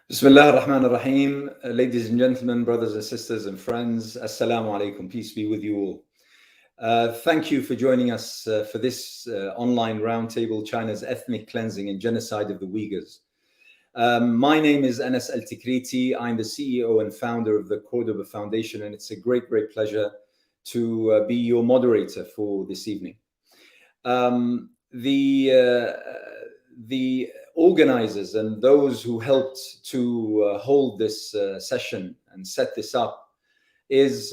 Bismillah ar-Rahman ar-Rahim. Ladies and gentlemen, brothers and sisters and friends, Assalamu alaikum. Peace be with you all. Thank you for joining us for this online roundtable, China's Ethnic Cleansing and Genocide of the Uyghurs. My name is Anas Altikriti. I'm the CEO and founder of the Cordoba Foundation, and it's a great pleasure to be your moderator for this evening. The organizers and those who helped to hold this session and set this up is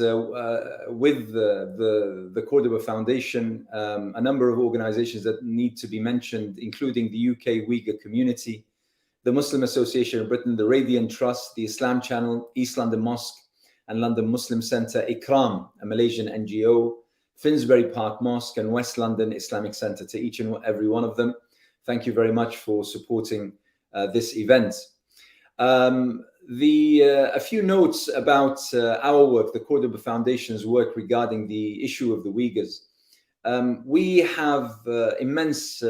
with the Cordoba Foundation, a number of organizations that need to be mentioned, including the UK Uyghur Community, the Muslim Association of Britain, the Radiant Trust, the Islam Channel, East London Mosque and London Muslim Centre, Ikram, a Malaysian NGO, Finsbury Park Mosque and West London Islamic Centre. To each and every one of them, thank you very much for supporting this event. A few notes about our work, the Cordoba Foundation's work regarding the issue of the Uyghurs. We have immense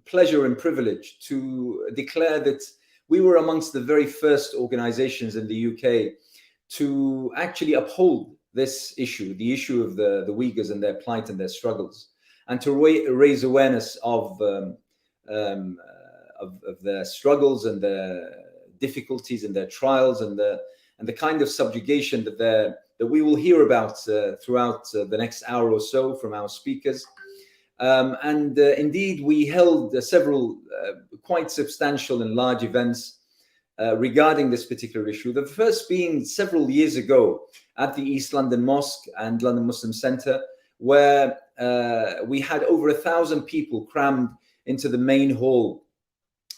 pleasure and privilege to declare that we were amongst the very first organizations in the UK to actually uphold this issue, the issue of the Uyghurs and their plight and their struggles, and to raise awareness of their struggles and their difficulties and their trials and the kind of subjugation that we will hear about throughout the next hour or so from our speakers. Indeed, we held several quite substantial and large events regarding this particular issue. The first being several years ago at the East London Mosque and London Muslim Centre, where we had over 1,000 people crammed into the main hall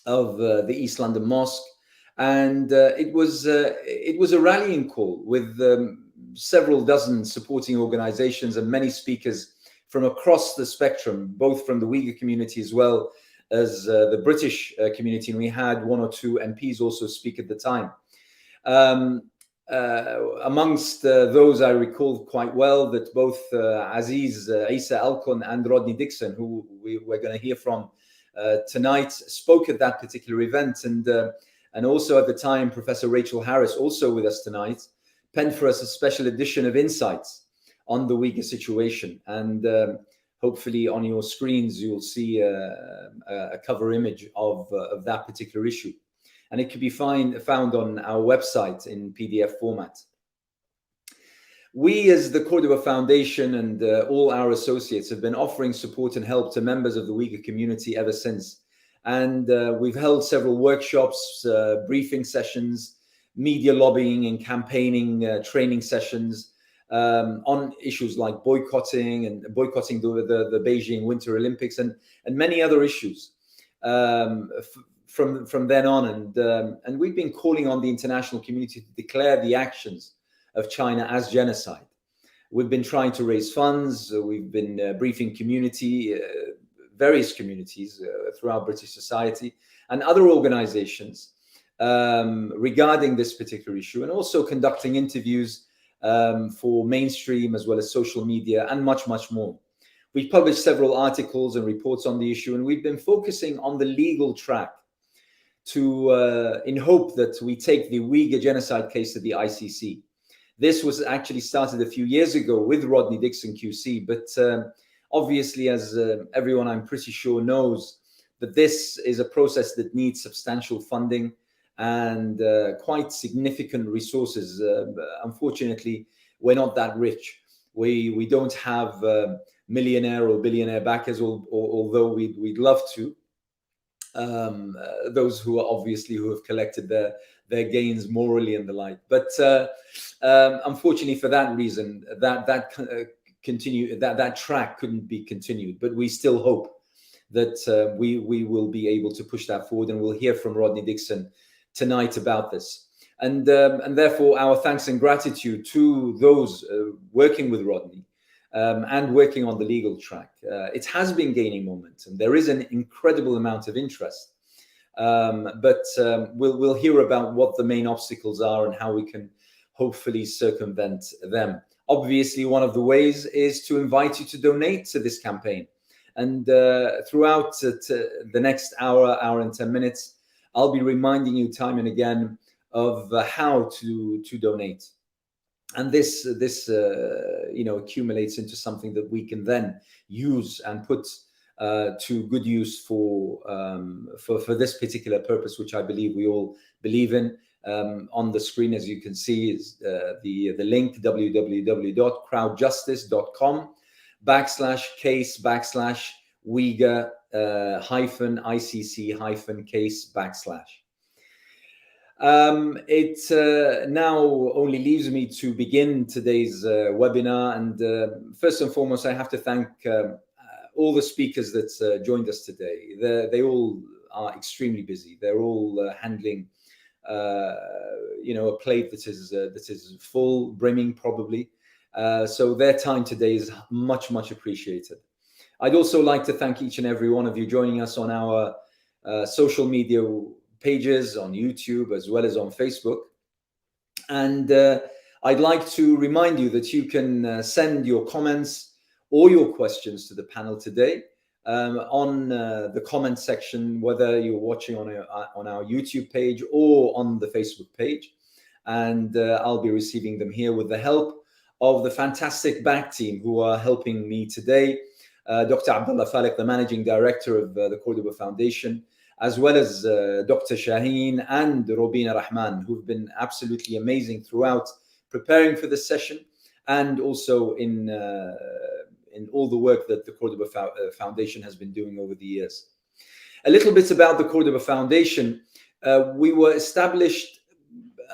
of the East London Mosque, and it was a rallying call with several dozen supporting organizations and many speakers from across the spectrum, both from the Uyghur community as well as the British community, and we had one or two MPs also speak at the time. Amongst those, I recall quite well that both Aziz Isa Elkun and Rodney Dixon, who we're going to hear from tonight, spoke at that particular event, and also at the time Professor Rachel Harris, also with us tonight, penned for us a special edition of Insights on the Uyghur situation, and hopefully on your screens you'll see a cover image of that particular issue, and it can be found on our website in PDF format. We, as the Cordoba Foundation and all our associates, have been offering support and help to members of the Uyghur community ever since. And we've held several workshops, briefing sessions, media lobbying and campaigning training sessions on issues like boycotting the Beijing Winter Olympics and many other issues from then on. And we've been calling on the international community to declare the actions of China as genocide. We've been trying to raise funds. We've been briefing various communities throughout British society and other organizations regarding this particular issue, and also conducting interviews for mainstream as well as social media and much more. We've published several articles and reports on the issue, and we've been focusing on the legal track in hope that we take the Uyghur Genocide Case to the ICC. This was actually started a few years ago with Rodney Dixon QC, but obviously, as everyone I'm pretty sure knows, that this is a process that needs substantial funding and quite significant resources. Unfortunately, we're not that rich. We don't have millionaire or billionaire backers, although we'd love to. Those who have collected their gains morally and the like. But unfortunately, for that reason, that track couldn't be continued. But we still hope that we will be able to push that forward, and we'll hear from Rodney Dixon tonight about this. And therefore, our thanks and gratitude to those working with Rodney, and working on the legal track. It has been gaining momentum. There is an incredible amount of interest, but we'll hear about what the main obstacles are and how we can hopefully circumvent them. Obviously, one of the ways is to invite you to donate to this campaign. And throughout the next hour and 10 minutes, I'll be reminding you time and again of how to donate. And this accumulates into something that we can then use and put to good use for this particular purpose, which I believe we all believe in. On the screen, as you can see, is the link www.crowdjustice.com/case/Uyghur-ICC-case/. It now only leaves me to begin today's webinar, and first and foremost, I have to thank all the speakers that joined us today. They all are extremely busy. They're all handling a plate that is full, brimming probably. So their time today is much appreciated. I'd also like to thank each and every one of you joining us on our social media pages, on YouTube, as well as on Facebook. And I'd like to remind you that you can send your comments or your questions to the panel today on the comment section, whether you're watching on our YouTube page or on the Facebook page. And I'll be receiving them here with the help of the fantastic back team who are helping me today. Dr. Abdullah Falek, the Managing Director of the Cordoba Foundation, as well as Dr. Shaheen and Robina Rahman, who've been absolutely amazing throughout preparing for this session, and also in all the work that the Cordoba Foundation has been doing over the years. A little bit about the Cordoba Foundation. We were established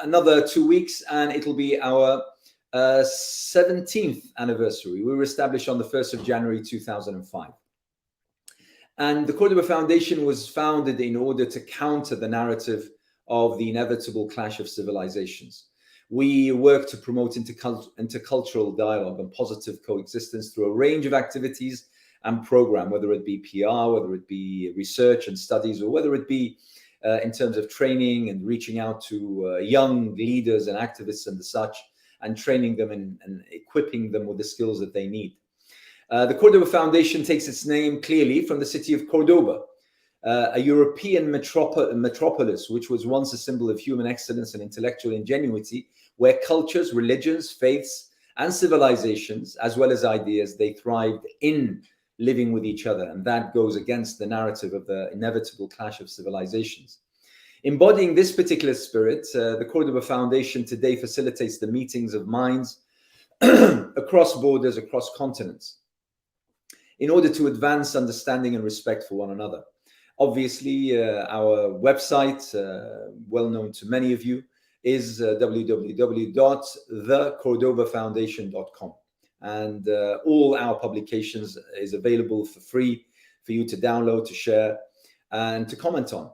another 2 weeks, and it'll be our 17th anniversary. We were established on the 1st of January 2005. And the Cordoba Foundation was founded in order to counter the narrative of the inevitable clash of civilizations. We work to promote intercultural dialogue and positive coexistence through a range of activities and program, whether it be PR, whether it be research and studies, or whether it be in terms of training and reaching out to young leaders and activists and such, and training them and equipping them with the skills that they need. The Cordoba Foundation takes its name clearly from the city of Cordoba, a European metropolis, which was once a symbol of human excellence and intellectual ingenuity, where cultures, religions, faiths, and civilizations, as well as ideas, they thrived in living with each other. And that goes against the narrative of the inevitable clash of civilizations. Embodying this particular spirit, the Cordoba Foundation today facilitates the meetings of minds across borders, across continents, in order to advance understanding and respect for one another. Obviously, our website, well known to many of you, is www.thecordobafoundation.com. And all our publications is available for free for you to download, to share, and to comment on.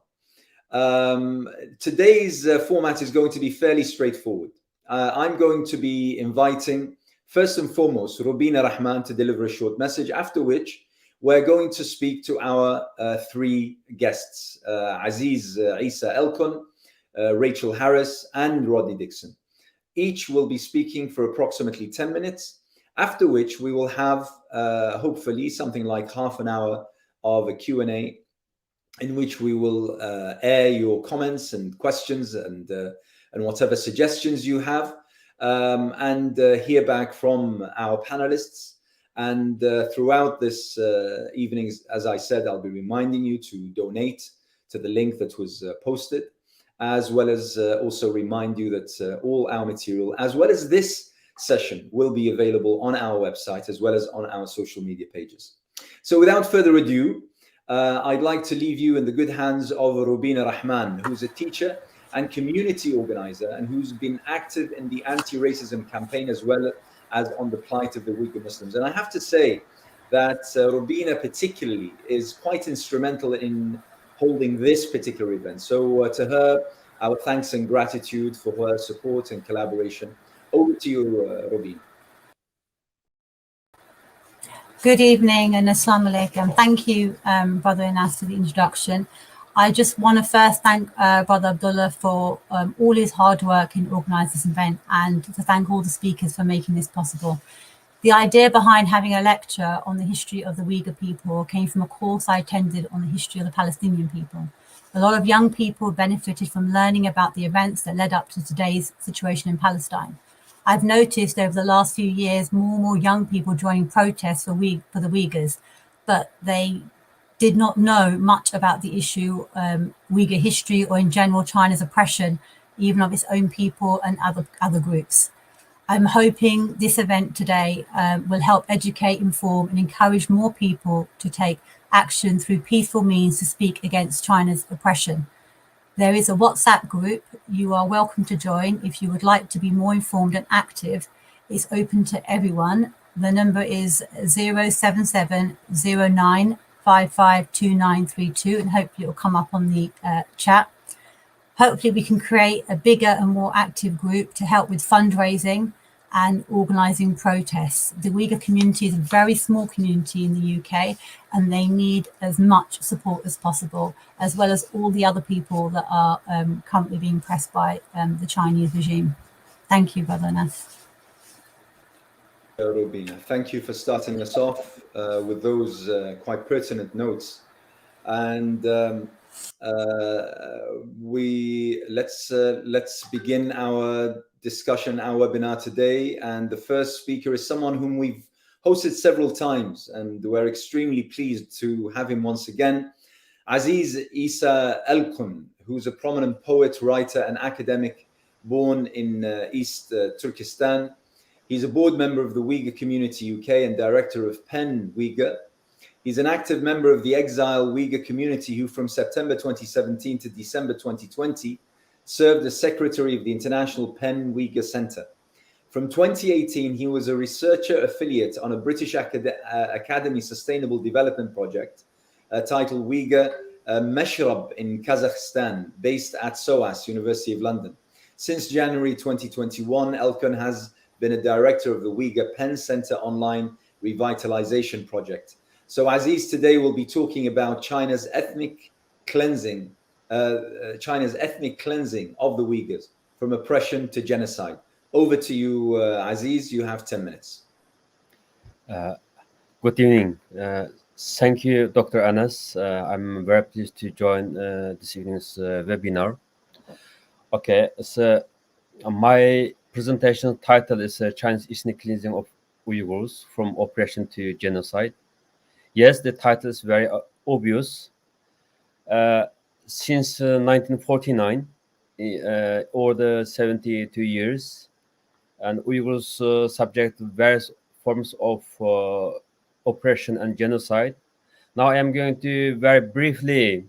Today's format is going to be fairly straightforward. I'm going to be inviting, first and foremost, Robina Rahman to deliver a short message, after which we're going to speak to our three guests, Aziz Isa Elkun, Rachel Harris, and Rodney Dixon. Each will be speaking for approximately 10 minutes, after which we will have hopefully something like half an hour of a Q&A, in which we will air your comments and questions and whatever suggestions you have, and hear back from our panelists. And throughout this evening, as I said, I'll be reminding you to donate to the link that was posted, as well as also remind you that all our material, as well as this session, will be available on our website, as well as on our social media pages. So without further ado, I'd like to leave you in the good hands of Robina Rahman, who's a teacher and community organizer, and who's been active in the anti-racism campaign, as well as on the plight of the Uyghur Muslims. And I have to say that Robina particularly is quite instrumental in holding this particular event. So to her, our thanks and gratitude for her support and collaboration. Over to you, Robina. Good evening and Assalamu alaikum. Thank you, Brother Anas, for the introduction. I just want to first thank Brother Abdullah for all his hard work in organising this event, and to thank all the speakers for making this possible. The idea behind having a lecture on the history of the Uyghur people came from a course I attended on the history of the Palestinian people. A lot of young people benefited from learning about the events that led up to today's situation in Palestine. I've noticed over the last few years more and more young people joining protests for the Uyghurs, but they did not know much about the issue, Uyghur history, or in general China's oppression, even of its own people and other groups. I'm hoping this event today will help educate, inform, and encourage more people to take action through peaceful means to speak against China's oppression. There is a WhatsApp group. You are welcome to join if you would like to be more informed and active. It's open to everyone. The number is 07709552932, and hopefully it will come up on the chat. Hopefully we can create a bigger and more active group to help with fundraising and organising protests. The Uyghur community is a very small community in the UK, and they need as much support as possible, as well as all the other people that are currently being pressed by the Chinese regime. Thank you, Brother Anas. Rubina, thank you for starting us off with those quite pertinent notes. And let's begin our discussion, our webinar today. And the first speaker is someone whom we've hosted several times, and we're extremely pleased to have him once again. Aziz Isa Elkun, who's a prominent poet, writer, and academic born in East Turkistan. He's a board member of the Uyghur Community UK and director of PEN Uyghur. He's an active member of the exile Uyghur community who from September 2017 to December 2020 served as secretary of the International PEN Uyghur Center. From 2018, he was a researcher affiliate on a British Academy Sustainable Development Project titled Uyghur Meshrab in Kazakhstan, based at SOAS University of London. Since January 2021, Elkun has been a director of the Uyghur PEN Center Online Revitalization Project. So Aziz today will be talking about China's ethnic cleansing of the Uyghurs from oppression to genocide. Over to you, Aziz. You have 10 minutes. Good evening. Thank you, Dr. Anas. I'm very pleased to join this evening's webinar. Okay, so my presentation title is China's ethnic cleansing of Uyghurs from oppression to genocide. Yes, the title is very obvious. Since 1949, or the 72 years, and Uyghurs subject to various forms of oppression and genocide. Now I am going to very briefly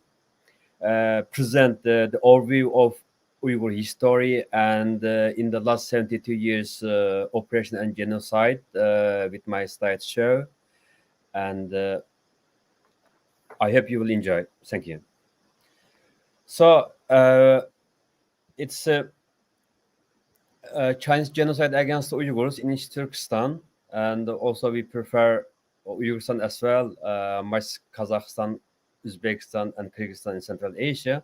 present the overview of Uyghur history and in the last 72 years oppression and genocide with my slideshow. And I hope you will enjoy. Thank you. So it's Chinese genocide against the Uyghurs in East Turkistan, and also we prefer Uyghur as well, Kazakhstan, Uzbekistan, and Kyrgyzstan in Central Asia.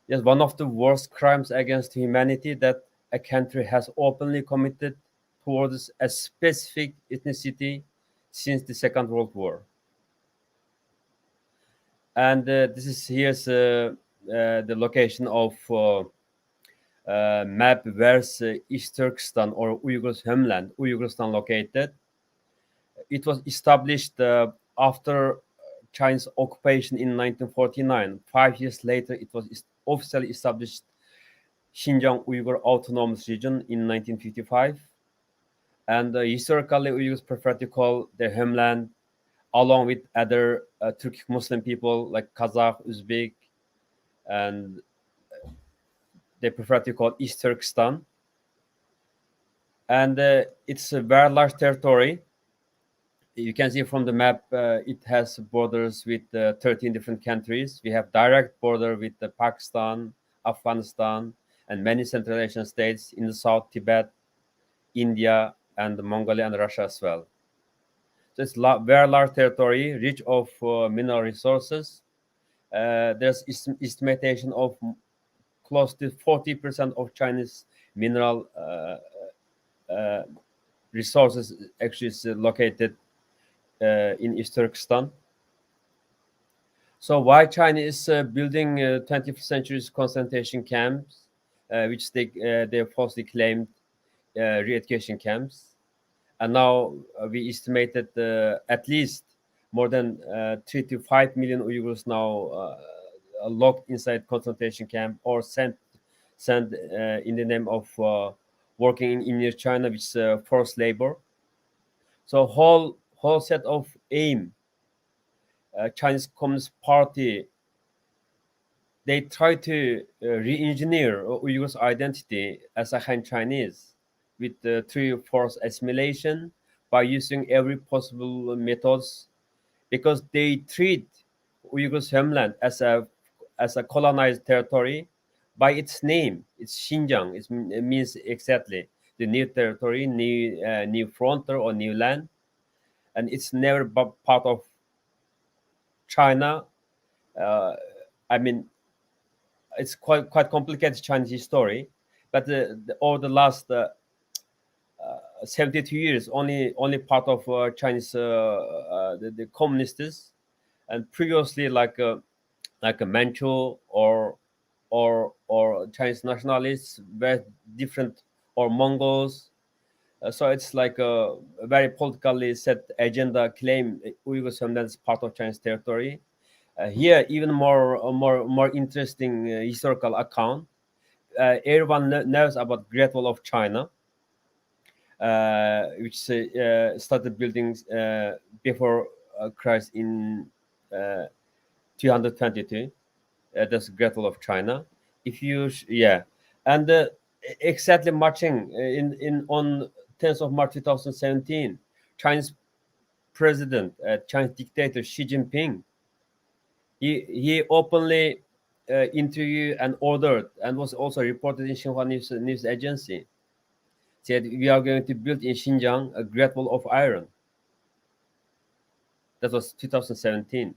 Yes, one of the worst crimes against humanity that a country has openly committed towards a specific ethnicity since the Second World War. And this is here's the location of map where's East Turkestan or Uyghurs homeland, Uyghurstan located. It was established after Chinese occupation in 1949. 5 years later, it was officially established Xinjiang Uyghur Autonomous Region in 1955. And historically, Uyghurs prefer to call their homeland, along with other Turkic Muslim people like Kazakh, Uzbek, and they prefer to call East Turkestan. And it's a very large territory. You can see from the map, it has borders with 13 different countries. We have direct border with Pakistan, Afghanistan, and many Central Asian states in the south, Tibet, India, and Mongolia and Russia as well. So it's very large territory, rich of mineral resources. There's estimation of close to 40% of Chinese mineral resources actually is located in East Turkistan. So why China is building 20th century concentration camps, which they falsely claimed re-education camps, and now we estimated at least more than 3 to 5 million Uyghurs now locked inside concentration camp or sent in the name of working in Inner China, which is forced labor. So whole set of aim. Chinese Communist Party, they try to re-engineer Uyghurs' identity as a Han Chinese with through forced assimilation by using every possible methods, because they treat Uyghurs' homeland as a colonized territory by its name. It's Xinjiang. It means exactly the new territory, new frontier or new land, and it's never part of China. I mean, it's quite complicated Chinese story, but over the last 72 years, only part of Chinese the communists, and previously like a Manchu or Chinese nationalists, very different, or Mongols. So it's like a very politically set agenda claim Uyghur homeland is part of Chinese territory. Here, even more interesting historical account. Everyone knows about Great Wall of China, which started building before Christ in 322. That's Great Wall of China. If you and exactly marching in on 10th of March 2017, Chinese president, Chinese dictator Xi Jinping, he openly interviewed and ordered, and was also reported in Xinhua news agency, said we are going to build in Xinjiang a Great Wall of Iron. That was 2017.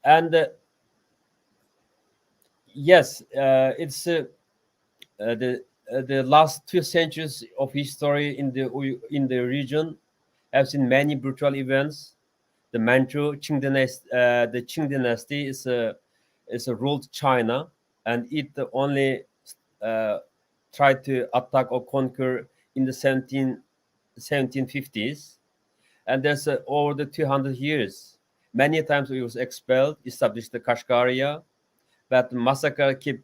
And yes, it's the last 2 centuries of history in the region have seen many brutal events. The Manchu Qing dynasty, the Qing dynasty is ruled China, and it only tried to attack or conquer in the 1750s, and there's over the 200 years. Many times it was expelled, established the Kashgaria, but massacre keep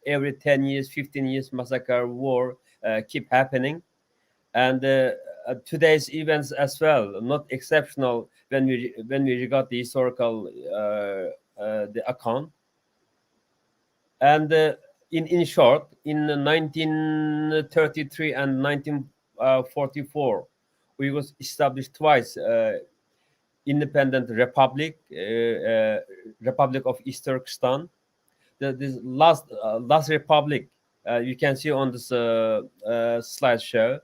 every 10 years, 15 years, massacre war keep happening, and today's events as well, not exceptional when we regard the historical the account. And in short, in 1933 and 1944, we was established twice independent republic, Republic of East Turkistan. This last republic, you can see on this slideshow,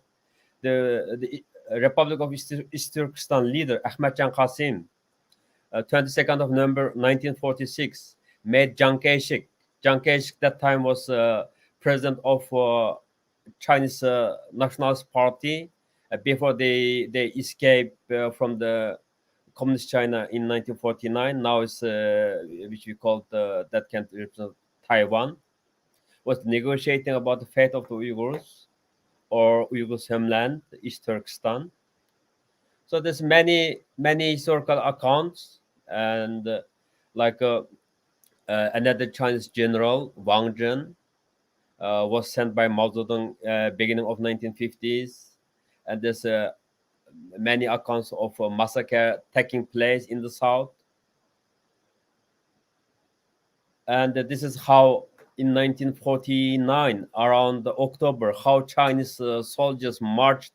the Republic of East Turkistan leader Ahmadjan Qasim, 22nd of November 1946, made Chiang Kai-shek. Chiang Kai-shek that time was president of Chinese Nationalist Party before they escaped from the Communist China in 1949. Now it's which we call that country represent Taiwan. Was negotiating about the fate of the Uyghurs, or Uyghurs' homeland, East Turkestan. So there's many historical accounts, and another Chinese general, Wang Zhen, was sent by Mao Zedong beginning of 1950s, and there's many accounts of a massacre taking place in the south. And this is how in 1949, around October, how Chinese soldiers marched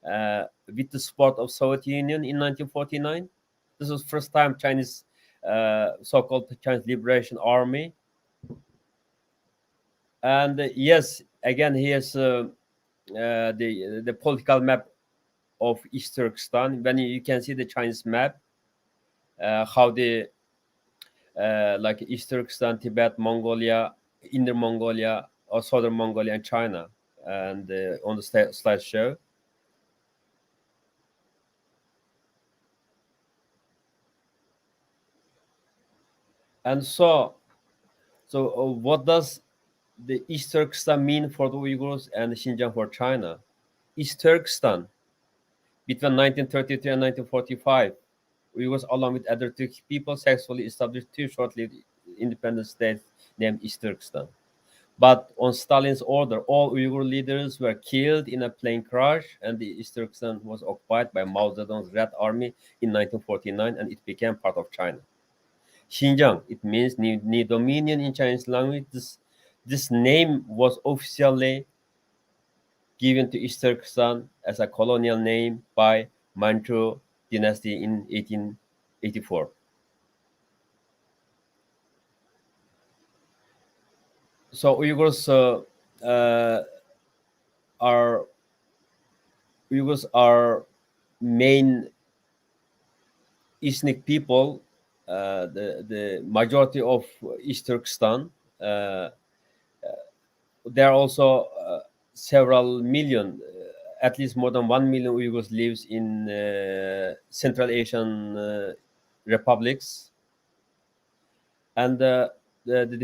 with the support of Soviet Union in 1949. This was first time Chinese so-called Chinese Liberation Army. And yes, again, here's the political map of East Turkestan. When you can see the Chinese map, how the like East Turkestan, Tibet, Mongolia, Inner Mongolia, or Southern Mongolia, and China, and on the slideshow. And so what does the East Turkestan mean for the Uyghurs and Xinjiang for China? East Turkestan, between 1933 and 1945, Uyghurs, along with other Turkic people, successfully established two short-lived independent states named East Turkestan. But on Stalin's order, all Uyghur leaders were killed in a plane crash, and the East Turkestan was occupied by Mao Zedong's Red Army in 1949, and it became part of China. Xinjiang, it means new dominion in Chinese language. This name was officially given to East Turkestan as a colonial name by Manchu dynasty in 1884. So Uyghurs are main ethnic people. The majority of East Turkestan. There are also several million, at least more than 1 million Uyghurs lives in Central Asian republics. And the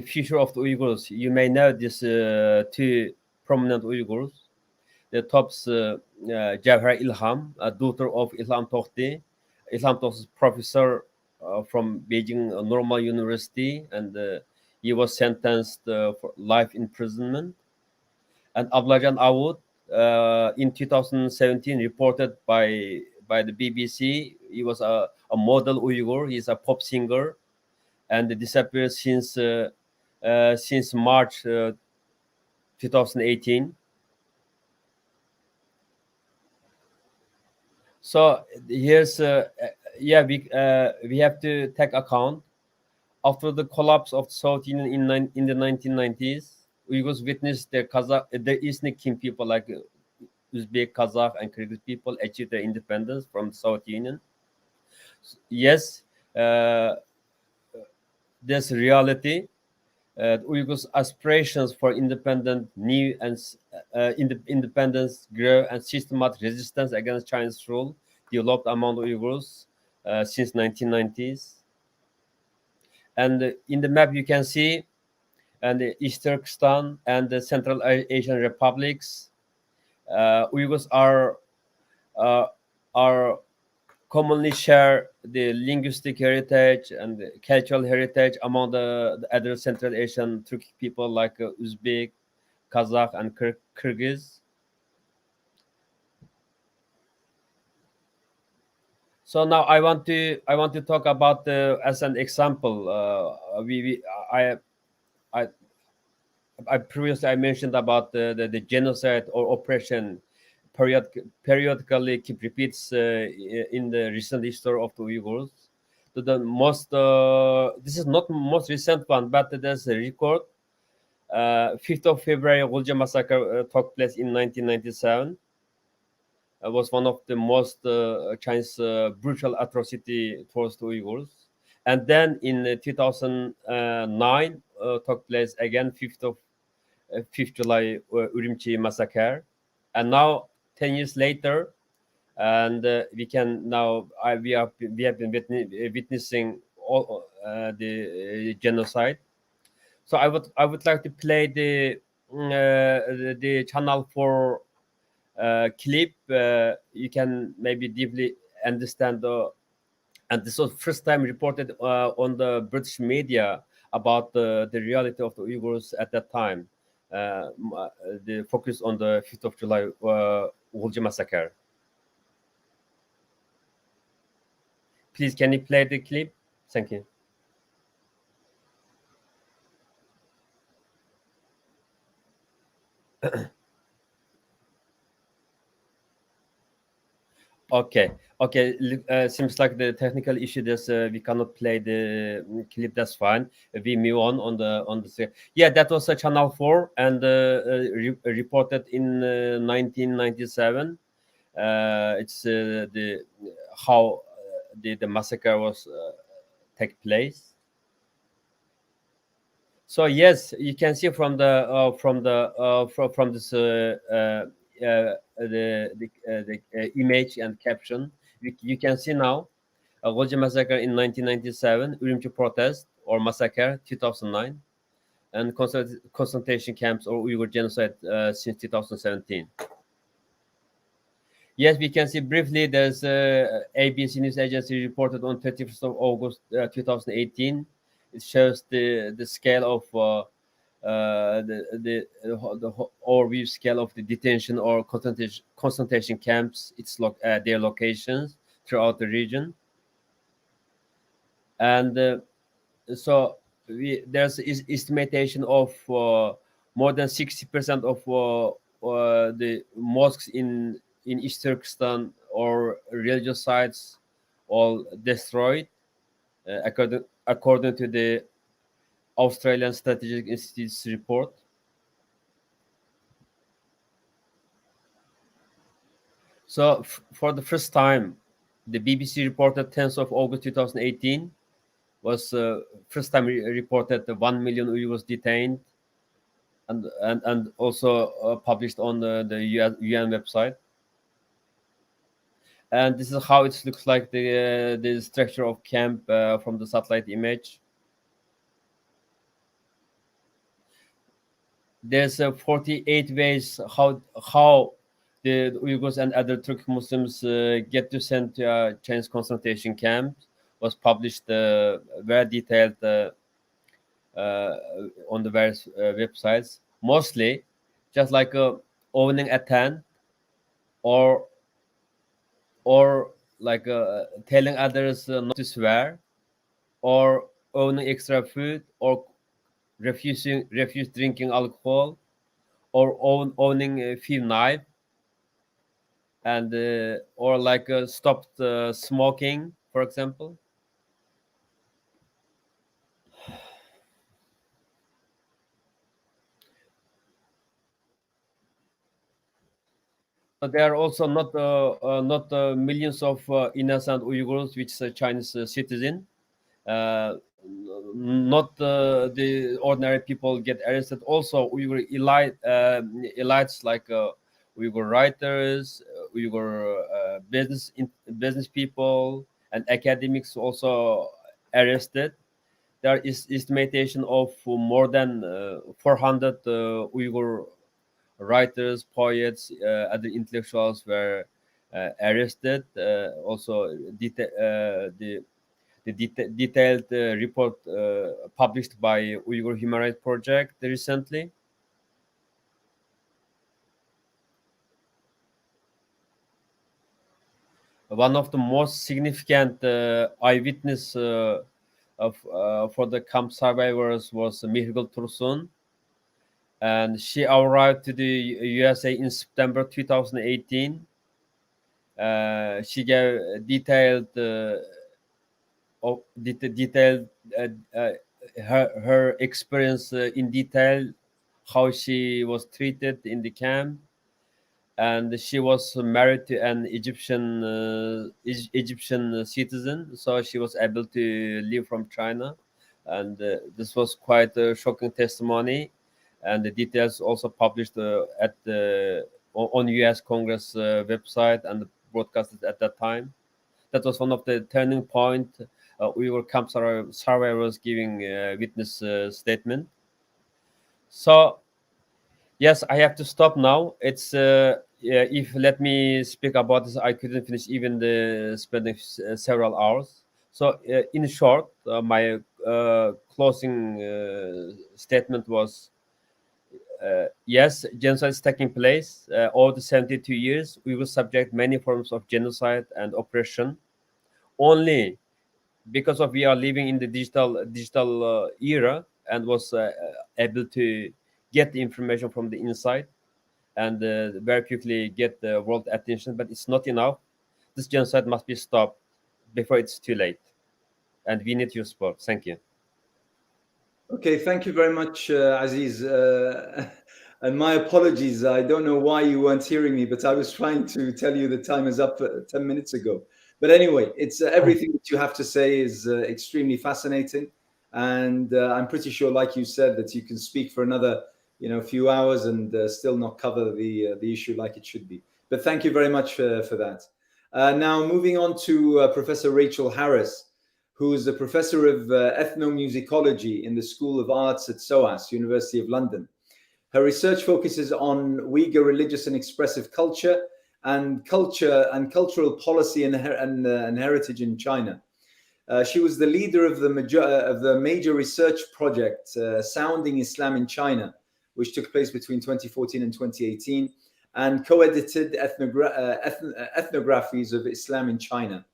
future of the Uyghurs, you may know these two prominent Uyghurs. The top's Jawhar Ilham, a daughter of Ilham Tohti. Ilham Tohti is professor from Beijing Normal University, and he was sentenced for life imprisonment. And Ablajan Aoud, in 2017, reported by the BBC, he was a model Uyghur. He's a pop singer, and disappeared since March 2018. So here's we have to take account. After the collapse of the Soviet Union in the 1990s, Uyghurs witnessed the ethnic kin people like Uzbek, Kazakh, and Kyrgyz people achieve their independence from the Soviet Union. Yes, this reality. Uyghurs' aspirations for independence grow, and systematic resistance against Chinese rule developed among the Uyghurs since 1990s. And in the map you can see, and the East Turkestan and the Central Asian republics, Uyghurs are commonly share the linguistic heritage and the cultural heritage among the other Central Asian Turkic people like Uzbek, Kazakh, and Kyrgyz. So now I want to talk about as an example. I previously mentioned about the genocide or oppression periodically repeats in the recent history of the Uyghurs. So the most this is not most recent one, but there's a record. 5th of February, Uyghur massacre took place in 1997. Was one of the most Chinese brutal atrocity towards the Uyghurs. And then in 2009 took place again 5th July Urumqi massacre. And now 10 years later, and we have been witnessing all the genocide. So I would like to play the channel 4 clip. You can maybe deeply understand and this was first time reported on the British media about the reality of the Uyghurs at that time. The focus on the 5th of July Uyghur massacre. Please, can you play the clip? Thank you. Okay. Seems like the technical issue. We cannot play the clip. That's fine. We move on the. Yeah, that was a Channel 4 and reported in 1997. It's the how the massacre was take place. So yes, you can see from this the image and caption. You can see now Ghoja massacre in 1997, Ürümqi protest or massacre 2009, and concentration camps or Uyghur genocide since 2017. Yes, we can see briefly. There's ABC News Agency reported on 31st of August 2018. It shows the scale of the overview scale of the detention or concentration camps. It's their locations throughout the region, and so there's estimation of more than 60% of the mosques in East Turkistan or religious sites all destroyed, according to the Australian Strategic Institute's report. So for the first time, the BBC reported 10th of August 2018 was first time reported 1 million Uyghurs detained, and also published on the UN website. And this is how it looks like, the structure of camp from the satellite image. There's 48 ways how the Uyghurs and other Turkic Muslims get to send to Chinese concentration camps. Was published very detailed on the various websites. Mostly, just like owning a tent, or like telling others not to swear, or owning extra food, or refuse drinking alcohol, or owning a few knives, and or like stopped smoking, for example. But there are also not millions of innocent Uyghurs which are Chinese citizen. Not the ordinary people get arrested. Also, Uyghur elites like Uyghur writers, Uyghur business people, and academics also arrested. There is estimation of more than 400 Uyghur writers, poets, other intellectuals were arrested. Also, detailed report published by Uyghur Human Rights Project recently. One of the most significant eyewitness for the camp survivors was Mihgul Tursun, and she arrived to the USA in September 2018. She gave detailed her experience in detail, how she was treated in the camp, and she was married to an Egyptian citizen, so she was able to leave from China, and this was quite a shocking testimony, and the details also published on US Congress website and broadcasted at that time. That was one of the turning point. We were camp survivors giving witness statement. So yes, I have to stop now. It's if let me speak about this, I couldn't finish even the spending several hours. So in short, my closing statement was, yes, genocide is taking place. Over the 72 years, we will subject many forms of genocide and oppression. Only because of we are living in the digital era, and was able to get the information from the inside, and very quickly get the world attention. But it's not enough. This genocide must be stopped before it's too late, and we need your support. Thank you. Okay, thank you very much, Aziz. And my apologies. I don't know why you weren't hearing me, but I was trying to tell you the time is up 10 minutes ago. But anyway, it's everything that you have to say is extremely fascinating. And I'm pretty sure, like you said, that you can speak for another few hours and still not cover the issue like it should be. But thank you very much for that. Now, moving on to Professor Rachel Harris, who is a professor of ethnomusicology in the School of Arts at SOAS University of London. Her research focuses on Uyghur religious and expressive culture and cultural policy and heritage in China. She was the leader of the major research project Sounding Islam in China, which took place between 2014 and 2018, and co-edited ethnographies of Islam in China,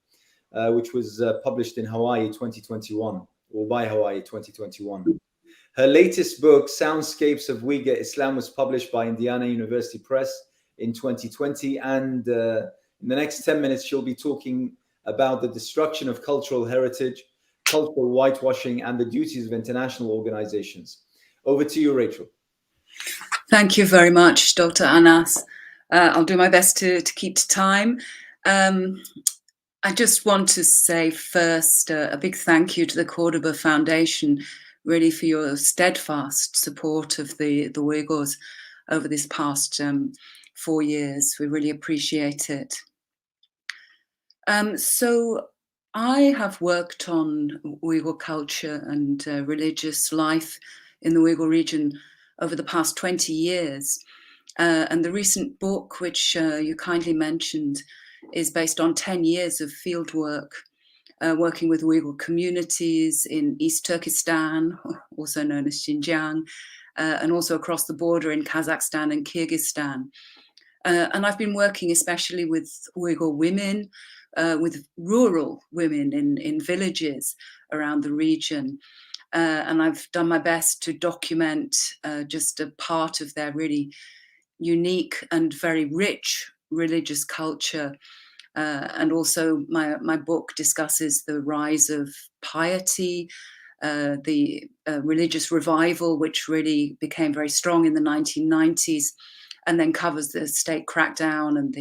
which was published in Hawaii 2021, or by Hawaii 2021. Her latest book, Soundscapes of Uyghur Islam, was published by Indiana University Press in 2020. And in the next 10 minutes, she'll be talking about the destruction of cultural heritage, cultural whitewashing, and the duties of international organizations. Over to you, Rachel. Thank you very much, Dr. Anas. I'll do my best to keep to time. I just want to say first a big thank you to the Cordoba Foundation, really for your steadfast support of the Uyghurs over this past 4 years. We really appreciate it. So I have worked on Uyghur culture and religious life in the Uyghur region over the past 20 years. And the recent book, which you kindly mentioned, is based on 10 years of field work, working with Uyghur communities in East Turkistan, also known as Xinjiang, and also across the border in Kazakhstan and Kyrgyzstan. And I've been working especially with Uyghur women, with rural women in villages around the region. And I've done my best to document just a part of their really unique and very rich religious culture. And also my book discusses the rise of piety, the religious revival, which really became very strong in the 1990s, and then covers the state crackdown and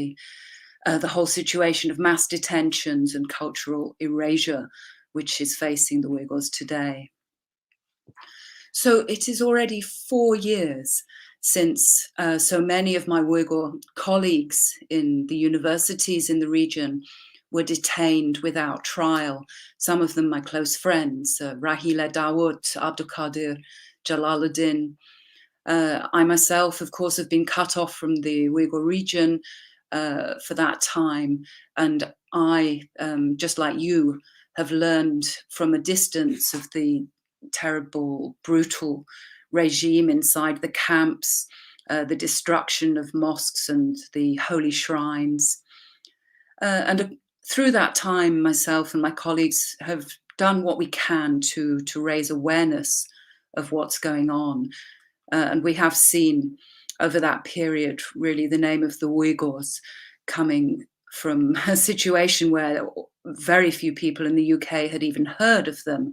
the whole situation of mass detentions and cultural erasure, which is facing the Uyghurs today. So it is already 4 years since so many of my Uyghur colleagues in the universities in the region were detained without trial. Some of them my close friends, Rahila Dawood, Abdulkadir, Jalaluddin. I myself, of course, have been cut off from the Uyghur region for that time. And I, just like you, have learned from a distance of the terrible, brutal regime inside the camps, the destruction of mosques and the holy shrines. And through that time, myself and my colleagues have done what we can to raise awareness of what's going on. And we have seen over that period, really, the name of the Uyghurs coming from a situation where very few people in the UK had even heard of them,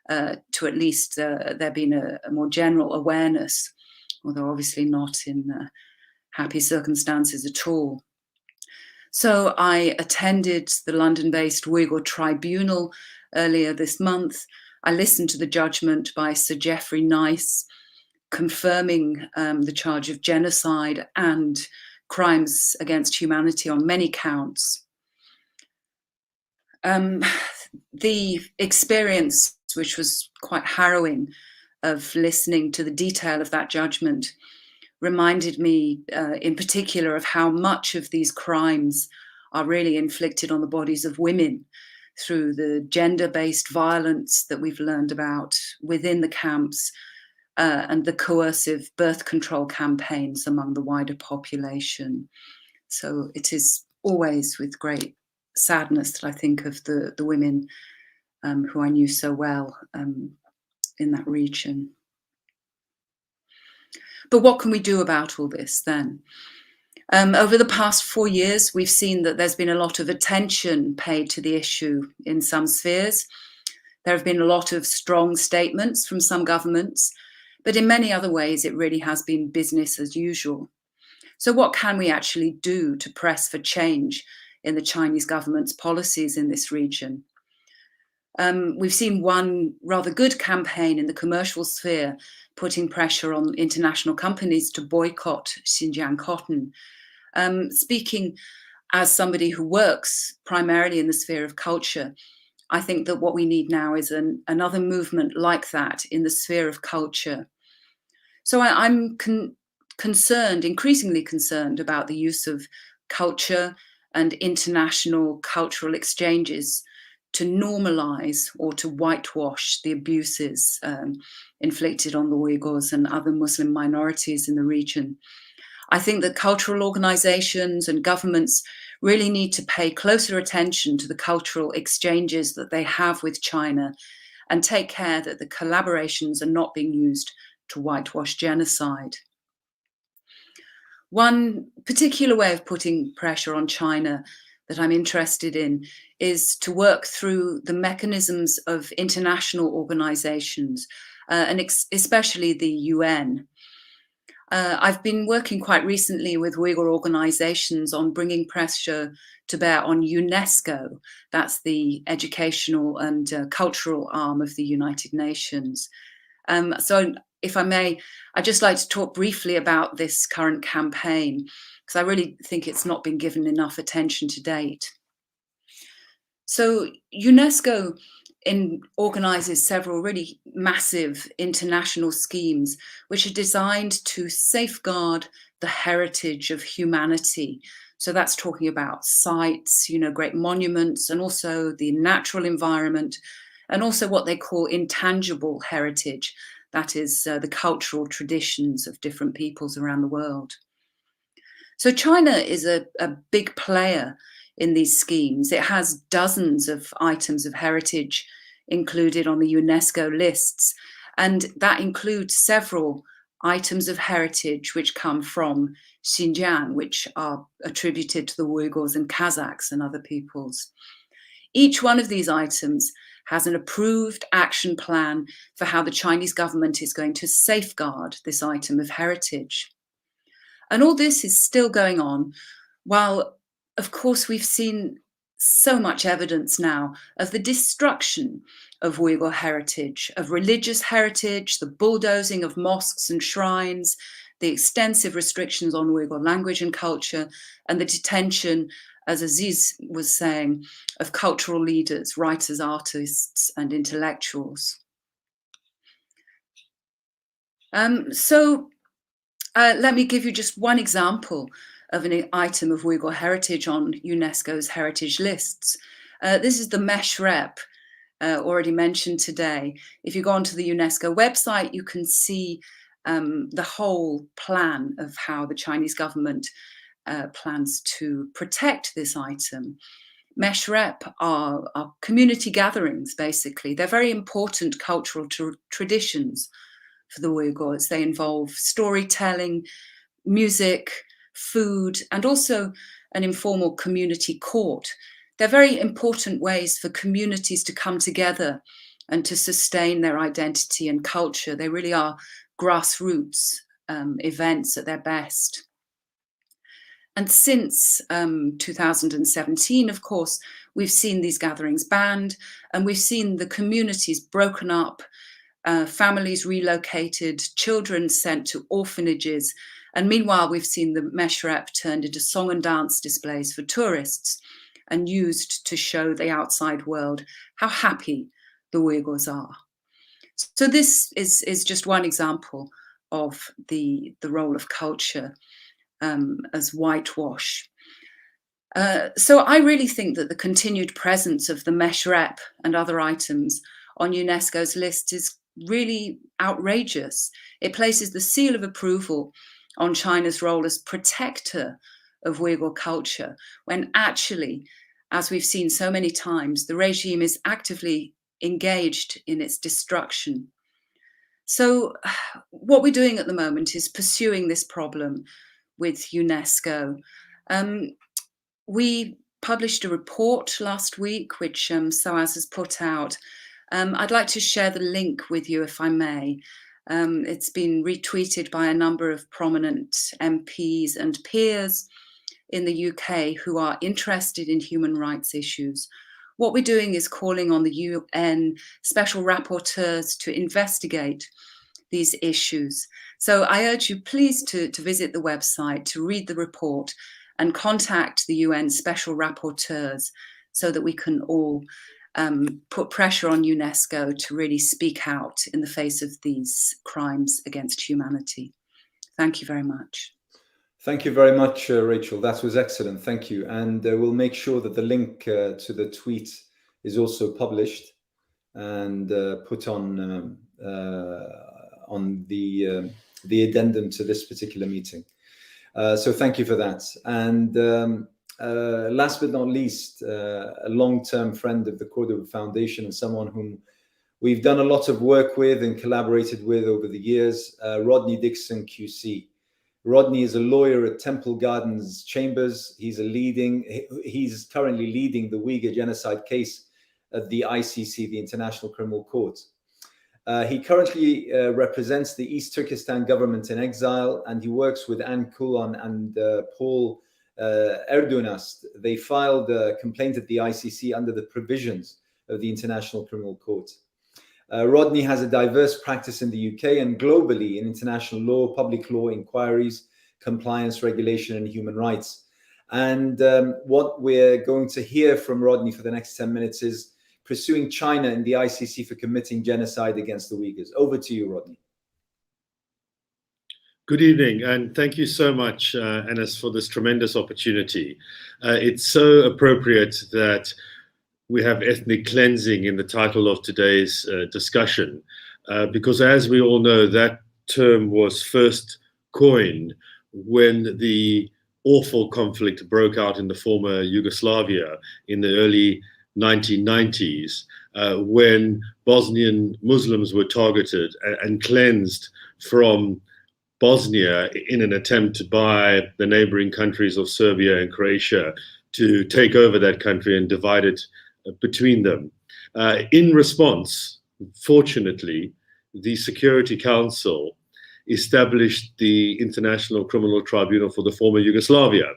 to at least there being a more general awareness, although obviously not in happy circumstances at all. So I attended the London-based Uyghur Tribunal earlier this month. I listened to the judgment by Sir Geoffrey Nice, confirming the charge of genocide and crimes against humanity on many counts. The experience, which was quite harrowing, of listening to the detail of that judgment reminded me in particular of how much of these crimes are really inflicted on the bodies of women through the gender-based violence that we've learned about within the camps, and the coercive birth control campaigns among the wider population. So it is always with great sadness that I think of the women who I knew so well in that region. But what can we do about all this then? Over the past 4 years, we've seen that there's been a lot of attention paid to the issue in some spheres. There have been a lot of strong statements from some governments, But in many other ways, it really has been business as usual. So what can we actually do to press for change in the Chinese government's policies in this region? We've seen one rather good campaign in the commercial sphere putting pressure on international companies to boycott Xinjiang cotton. Speaking as somebody who works primarily in the sphere of culture, I think that what we need now is another movement like that in the sphere of culture. So I'm concerned, increasingly concerned about the use of culture and international cultural exchanges to normalize or to whitewash the abuses inflicted on the Uyghurs and other Muslim minorities in the region. I think that cultural organizations and governments really need to pay closer attention to the cultural exchanges that they have with China and take care that the collaborations are not being used to whitewash genocide. One particular way of putting pressure on China that I'm interested in is to work through the mechanisms of international organizations, and especially the UN. I've been working quite recently with Uyghur organizations on bringing pressure to bear on UNESCO. That's the educational and cultural arm of the United Nations. So if I may, I'd just like to talk briefly about this current campaign, because I really think it's not been given enough attention to date. So UNESCO organizes several really massive international schemes which are designed to safeguard the heritage of humanity. So that's talking about sites, great monuments, and also the natural environment, and also what they call intangible heritage. That is the cultural traditions of different peoples around the world. So China is a big player in these schemes. It has dozens of items of heritage included on the UNESCO lists, and that includes several items of heritage which come from Xinjiang, which are attributed to the Uyghurs and Kazakhs and other peoples. Each one of these items has an approved action plan for how the Chinese government is going to safeguard this item of heritage. And all this is still going on while, of course, we've seen so much evidence now of the destruction of Uyghur heritage, of religious heritage, the bulldozing of mosques and shrines, the extensive restrictions on Uyghur language and culture, and the detention, as Aziz was saying, of cultural leaders, writers, artists, and intellectuals. Let me give you just one example of an item of Uyghur heritage on UNESCO's heritage lists. This is the Meshrep, already mentioned today. If you go onto the UNESCO website, you can see the whole plan of how the Chinese government plans to protect this item. Meshrep are community gatherings, basically. They're very important cultural traditions for the Uyghurs. They involve storytelling, music, food, and also an informal community court. They're very important ways for communities to come together and to sustain their identity and culture. They really are grassroots events at their best. And since 2017, of course, we've seen these gatherings banned, and we've seen the communities broken up, families relocated, children sent to orphanages. And meanwhile, we've seen the Meshrep turned into song and dance displays for tourists and used to show the outside world how happy the Uyghurs are. So this is just one example of the role of culture as whitewash. So I really think that the continued presence of the Meshrep and other items on UNESCO's list is really outrageous. It places the seal of approval on China's role as protector of Uyghur culture, when actually, as we've seen so many times, the regime is actively engaged in its destruction. So what we're doing at the moment is pursuing this problem with UNESCO. We published a report last week, which SOAS has put out. I'd like to share the link with you, if I may. It's been retweeted by a number of prominent MPs and peers in the UK who are interested in human rights issues. What we're doing is calling on the UN special rapporteurs to investigate these issues. So I urge you please to visit the website, to read the report and contact the UN special rapporteurs so that we can all put pressure on UNESCO to really speak out in the face of these crimes against humanity. Thank you very much. Thank you very much, Rachel. That was excellent. Thank you. And we'll make sure that the link to the tweet is also published and put on the addendum to this particular meeting. So thank you for that. And last but not least, a long-term friend of the Cordoba Foundation and someone whom we've done a lot of work with and collaborated with over the years, Rodney Dixon QC. Rodney is a lawyer at Temple Gardens Chambers. He's currently leading the Uyghur Genocide Case at the ICC, the International Criminal Court. He currently represents the East Turkistan government in exile, and he works with Anne Kulon and Paul Erdunast. They filed a complaint at the ICC under the provisions of the International Criminal Court. Rodney has a diverse practice in the UK and globally in international law, public law, inquiries, compliance, regulation, and human rights. And what we're going to hear from Rodney for the next 10 minutes is pursuing China in the ICC for committing genocide against the Uyghurs. Over to you, Rodney. Good evening, and thank you so much, Anas, for this tremendous opportunity. It's so appropriate that we have ethnic cleansing in the title of today's discussion, because as we all know, that term was first coined when the awful conflict broke out in the former Yugoslavia in the early 1990s, when Bosnian Muslims were targeted and cleansed from Bosnia in an attempt by the neighboring countries of Serbia and Croatia to take over that country and divide it between them. In response, fortunately, the Security Council established the International Criminal Tribunal for the former Yugoslavia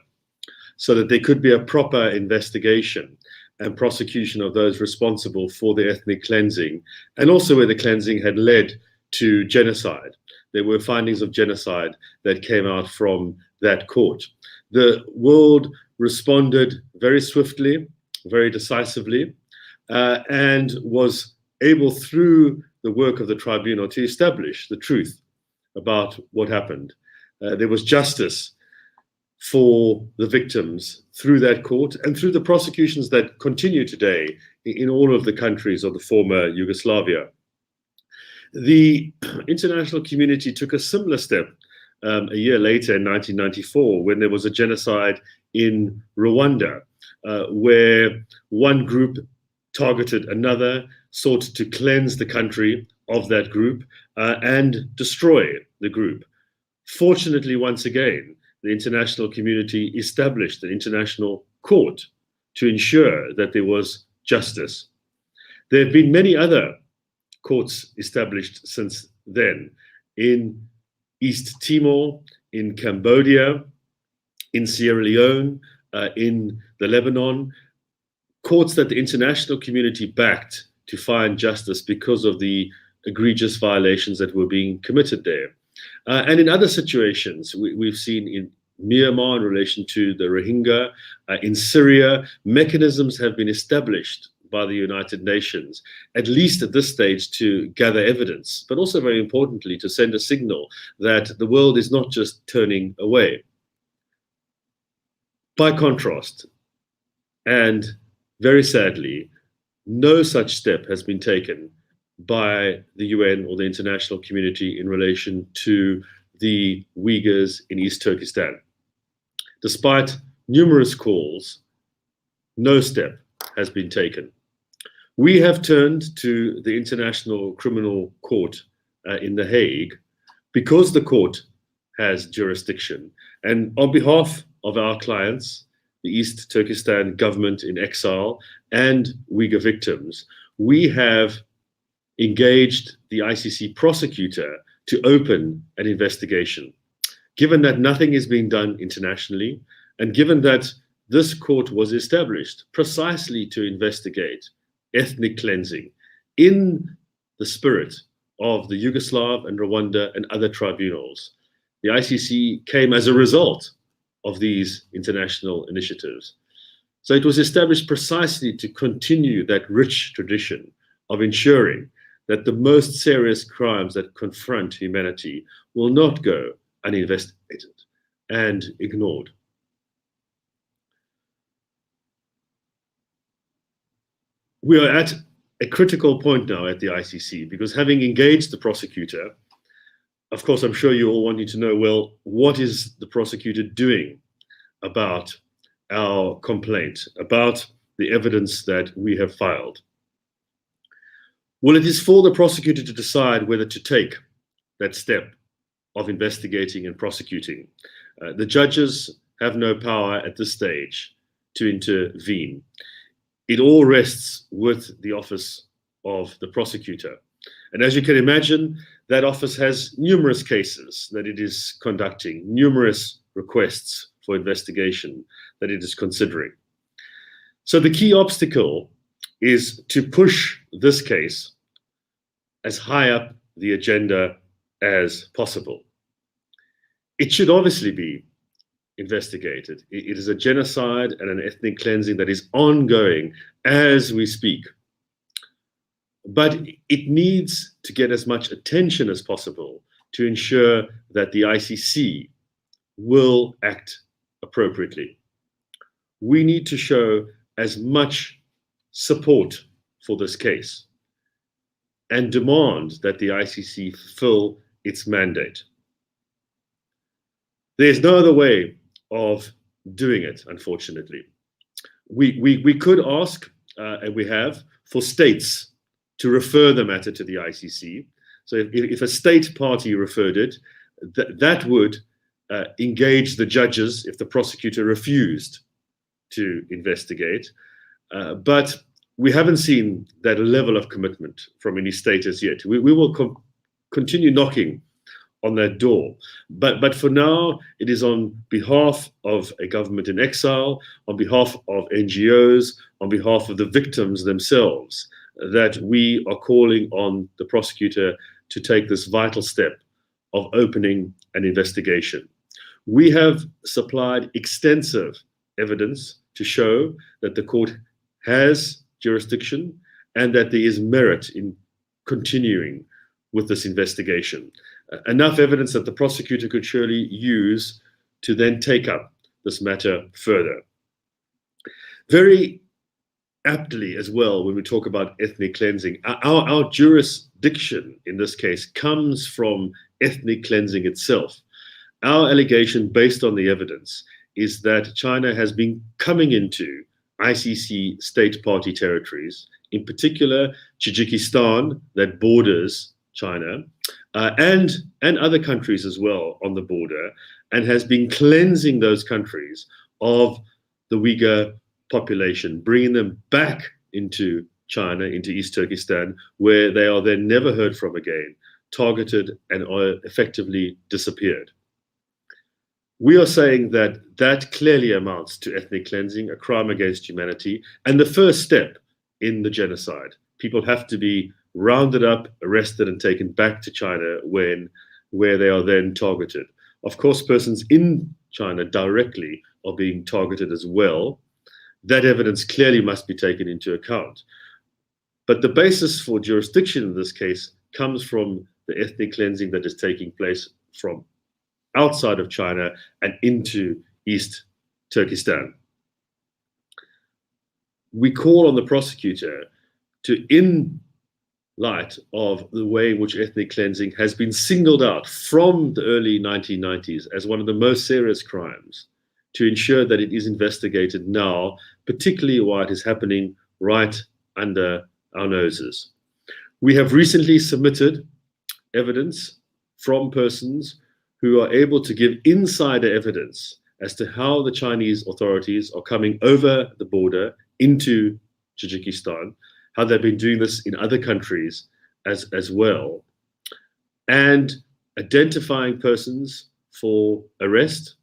so that there could be a proper investigation and prosecution of those responsible for the ethnic cleansing, and also where the cleansing had led to genocide. There were findings of genocide that came out from that court. The world responded very swiftly, very decisively, and was able, through the work of the tribunal, to establish the truth about what happened. There was justice for the victims through that court and through the prosecutions that continue today in all of the countries of the former Yugoslavia. The international community took a similar step a year later in 1994, when there was a genocide in Rwanda, where one group targeted another, sought to cleanse the country of that group and destroy the group. Fortunately, once again, the international community established an international court to ensure that there was justice. There have been many other courts established since then, in East Timor, in Cambodia, in Sierra Leone, in the Lebanon, courts that the international community backed to find justice because of the egregious violations that were being committed there. And in other situations, we've seen in Myanmar in relation to the Rohingya, in Syria, mechanisms have been established by the United Nations, at least at this stage, to gather evidence, but also very importantly to send a signal that the world is not just turning away. By contrast, and very sadly, no such step has been taken by the UN or the international community in relation to the Uyghurs in East Turkistan. Despite numerous calls, no step has been taken. We have turned to the International Criminal Court in The Hague because the court has jurisdiction. And on behalf of our clients, the East Turkistan government in exile and Uyghur victims, we have engaged the ICC prosecutor to open an investigation, given that nothing is being done internationally, and given that this court was established precisely to investigate ethnic cleansing in the spirit of the Yugoslav and Rwanda and other tribunals. The ICC came as a result of these international initiatives. So it was established precisely to continue that rich tradition of ensuring that the most serious crimes that confront humanity will not go uninvestigated and ignored. We are at a critical point now at the ICC, because having engaged the prosecutor, of course, I'm sure you all wanting to know, well, what is the prosecutor doing about our complaint, about the evidence that we have filed? Well, it is for the prosecutor to decide whether to take that step of investigating and prosecuting. The judges have no power at this stage to intervene. It all rests with the office of the prosecutor. And as you can imagine, that office has numerous cases that it is conducting, numerous requests for investigation that it is considering. So the key obstacle is to push this case as high up the agenda as possible. It should obviously be investigated. It is a genocide and an ethnic cleansing that is ongoing as we speak. But it needs to get as much attention as possible to ensure that the ICC will act appropriately. We need to show as much support for this case and demand that the ICC fulfill its mandate. There's no other way of doing it, unfortunately. We could ask, and we have, for states to refer the matter to the ICC. So if a state party referred it, that would engage the judges if the prosecutor refused to investigate. But we haven't seen that level of commitment from any state as yet. We will continue knocking on that door. But for now, it is on behalf of a government in exile, on behalf of NGOs, on behalf of the victims themselves, that we are calling on the prosecutor to take this vital step of opening an investigation. We have supplied extensive evidence to show that the court has jurisdiction and that there is merit in continuing with this investigation. Enough evidence that the prosecutor could surely use to then take up this matter further. Very aptly as well, when we talk about ethnic cleansing, our jurisdiction in this case comes from ethnic cleansing itself. Our allegation, based on the evidence, is that China has been coming into ICC state party territories, in particular Tajikistan, that borders China, and other countries as well on the border, and has been cleansing those countries of the Uyghur population, bringing them back into China, into East Turkistan, where they are then never heard from again, targeted and are effectively disappeared. We are saying that that clearly amounts to ethnic cleansing, a crime against humanity, and the first step in the genocide. People have to be rounded up, arrested, and taken back to China where they are then targeted. Of course, persons in China directly are being targeted as well. That evidence clearly must be taken into account. But the basis for jurisdiction in this case comes from the ethnic cleansing that is taking place from outside of China and into East Turkistan. We call on the prosecutor to, in light of the way in which ethnic cleansing has been singled out from the early 1990s as one of the most serious crimes, to ensure that it is investigated now, particularly while it is happening right under our noses. We have recently submitted evidence from persons who are able to give insider evidence as to how the Chinese authorities are coming over the border into Tajikistan, how they've been doing this in other countries as well. And identifying persons for arrest,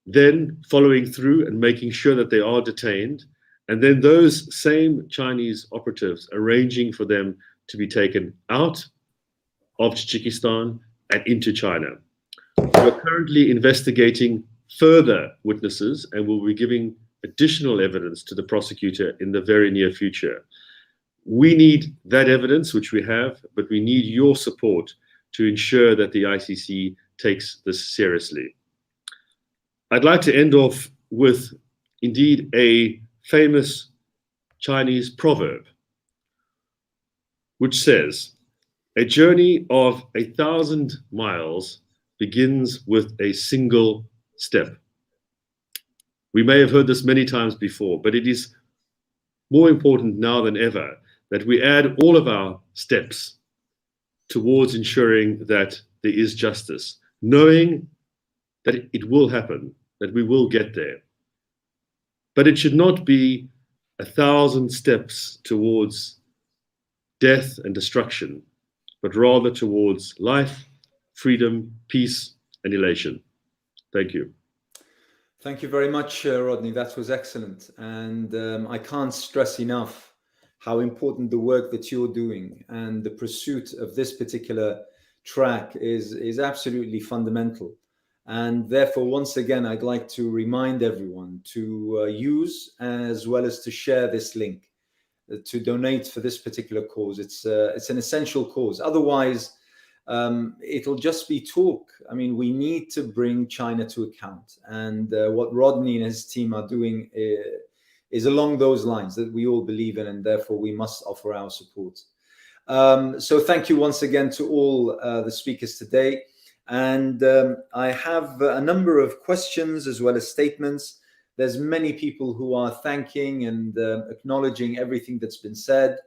then following through and making sure that they are detained, and then those same Chinese operatives arranging for them to be taken out of Tajikistan and into China. We're currently investigating further witnesses and will be giving additional evidence to the prosecutor in the very near future. We need that evidence, which we have, but we need your support to ensure that the ICC takes this seriously. I'd like to end off with, indeed, a famous Chinese proverb, which says, "A journey of 1,000 miles begins with a single step." We may have heard this many times before, but it is more important now than ever that we add all of our steps towards ensuring that there is justice, knowing that it will happen, that we will get there. But it should not be 1,000 steps towards death and destruction, but rather towards life, freedom, peace, and elation. Thank you. Thank you very much, Rodney. That was excellent. And I can't stress enough how important the work that you're doing and the pursuit of this particular track is absolutely fundamental. And therefore, once again, I'd like to remind everyone to use as well as to share this link, to donate for this particular cause. It's an essential cause. Otherwise, it'll just be talk. I mean, we need to bring China to account. And what Rodney and his team are doing is along those lines that we all believe in, and therefore we must offer our support. So thank you once again to all the speakers today. And I have a number of questions as well as statements. There's many people who are thanking and acknowledging everything that's been said.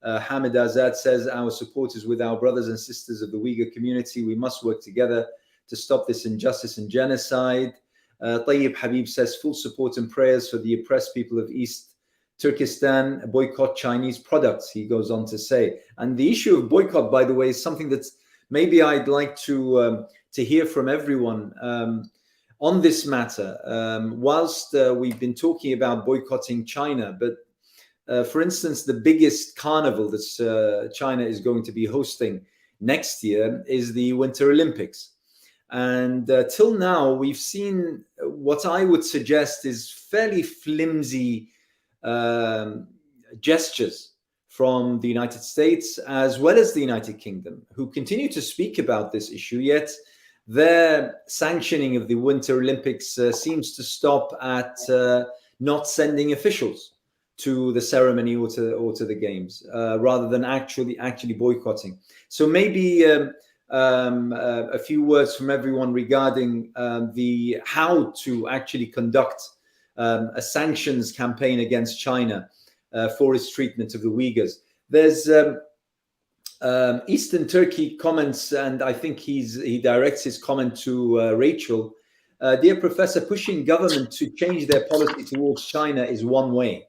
Hamid Azad says, "Our support is with our brothers and sisters of the Uyghur community. We must work together to stop this injustice and genocide." Tayyib Habib says, "Full support and prayers for the oppressed people of East Turkistan. Boycott Chinese products," he goes on to say. And the issue of boycott, by the way, is something that's maybe I'd like to hear from everyone on this matter. Whilst we've been talking about boycotting China, but for instance, the biggest carnival that China is going to be hosting next year is the Winter Olympics. And till now, we've seen what I would suggest is fairly flimsy gestures from the United States as well as the United Kingdom, who continue to speak about this issue, yet their sanctioning of the Winter Olympics seems to stop at not sending officials to the ceremony or to the games, rather than actually boycotting. So maybe a few words from everyone regarding how to actually conduct a sanctions campaign against China for its treatment of the Uyghurs. There's Eastern Turkey comments, and I think he directs his comment to Rachel. "Dear Professor, pushing government to change their policy towards China is one way.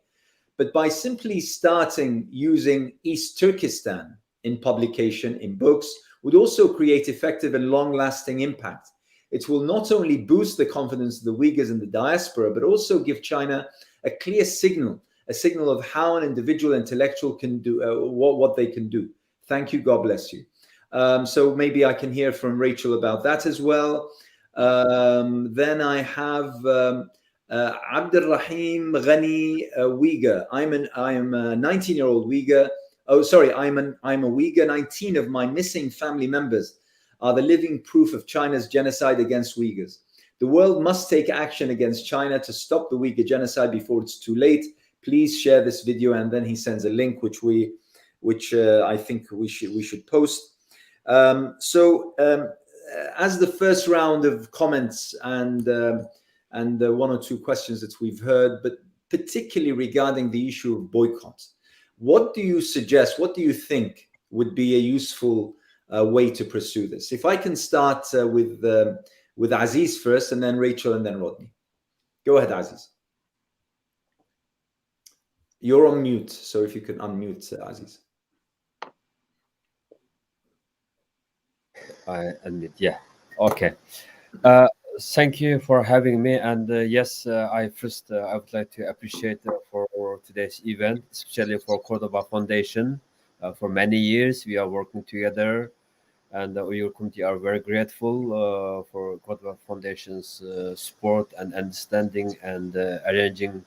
But by simply starting using East Turkistan in publication, in books, would also create effective and long-lasting impact. It will not only boost the confidence of the Uyghurs in the diaspora, but also give China a clear signal, a signal of how an individual intellectual can do, what they can do. Thank you, God bless you." So maybe I can hear from Rachel about that as well. Then I have Abdurrahim Ghani Uyghur. I am a 19-year-old Uyghur. Oh, sorry, I'm a Uyghur. 19 of my missing family members are the living proof of China's genocide against Uyghurs. The world must take action against China to stop the Uyghur genocide before it's too late. Please share this video. And then he sends a link, which I think we should post. As the first round of comments and one or two questions that we've heard, but particularly regarding the issue of boycott, what do you suggest? What do you think would be a useful way to pursue this? If I can start with Aziz first, and then Rachel, and then Rodney. Go ahead, Aziz. You're on mute, so if you can unmute, Aziz. I admit. Yeah. Okay. Thank you for having me. And yes, I would like to appreciate for today's event, especially for Cordoba Foundation. For many years, we are working together, and the Uyghur community are very grateful for Cordoba Foundation's support and understanding and arranging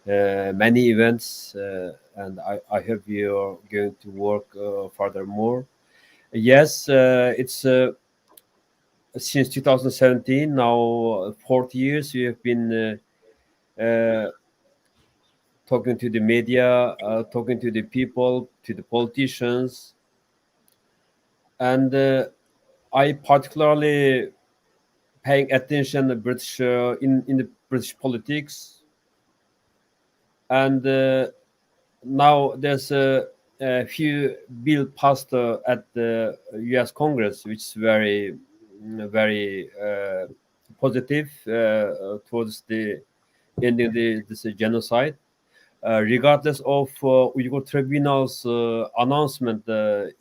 many events. And I hope you're going to work furthermore. Yes, it's since 2017, now 40 years, we have been talking to the media, talking to the people, to the politicians. And I particularly paying attention to British in the British politics. And now there's a few bill passed at the U.S. Congress, which is very positive towards the ending this genocide. Regardless of Uyghur Tribunal's announcement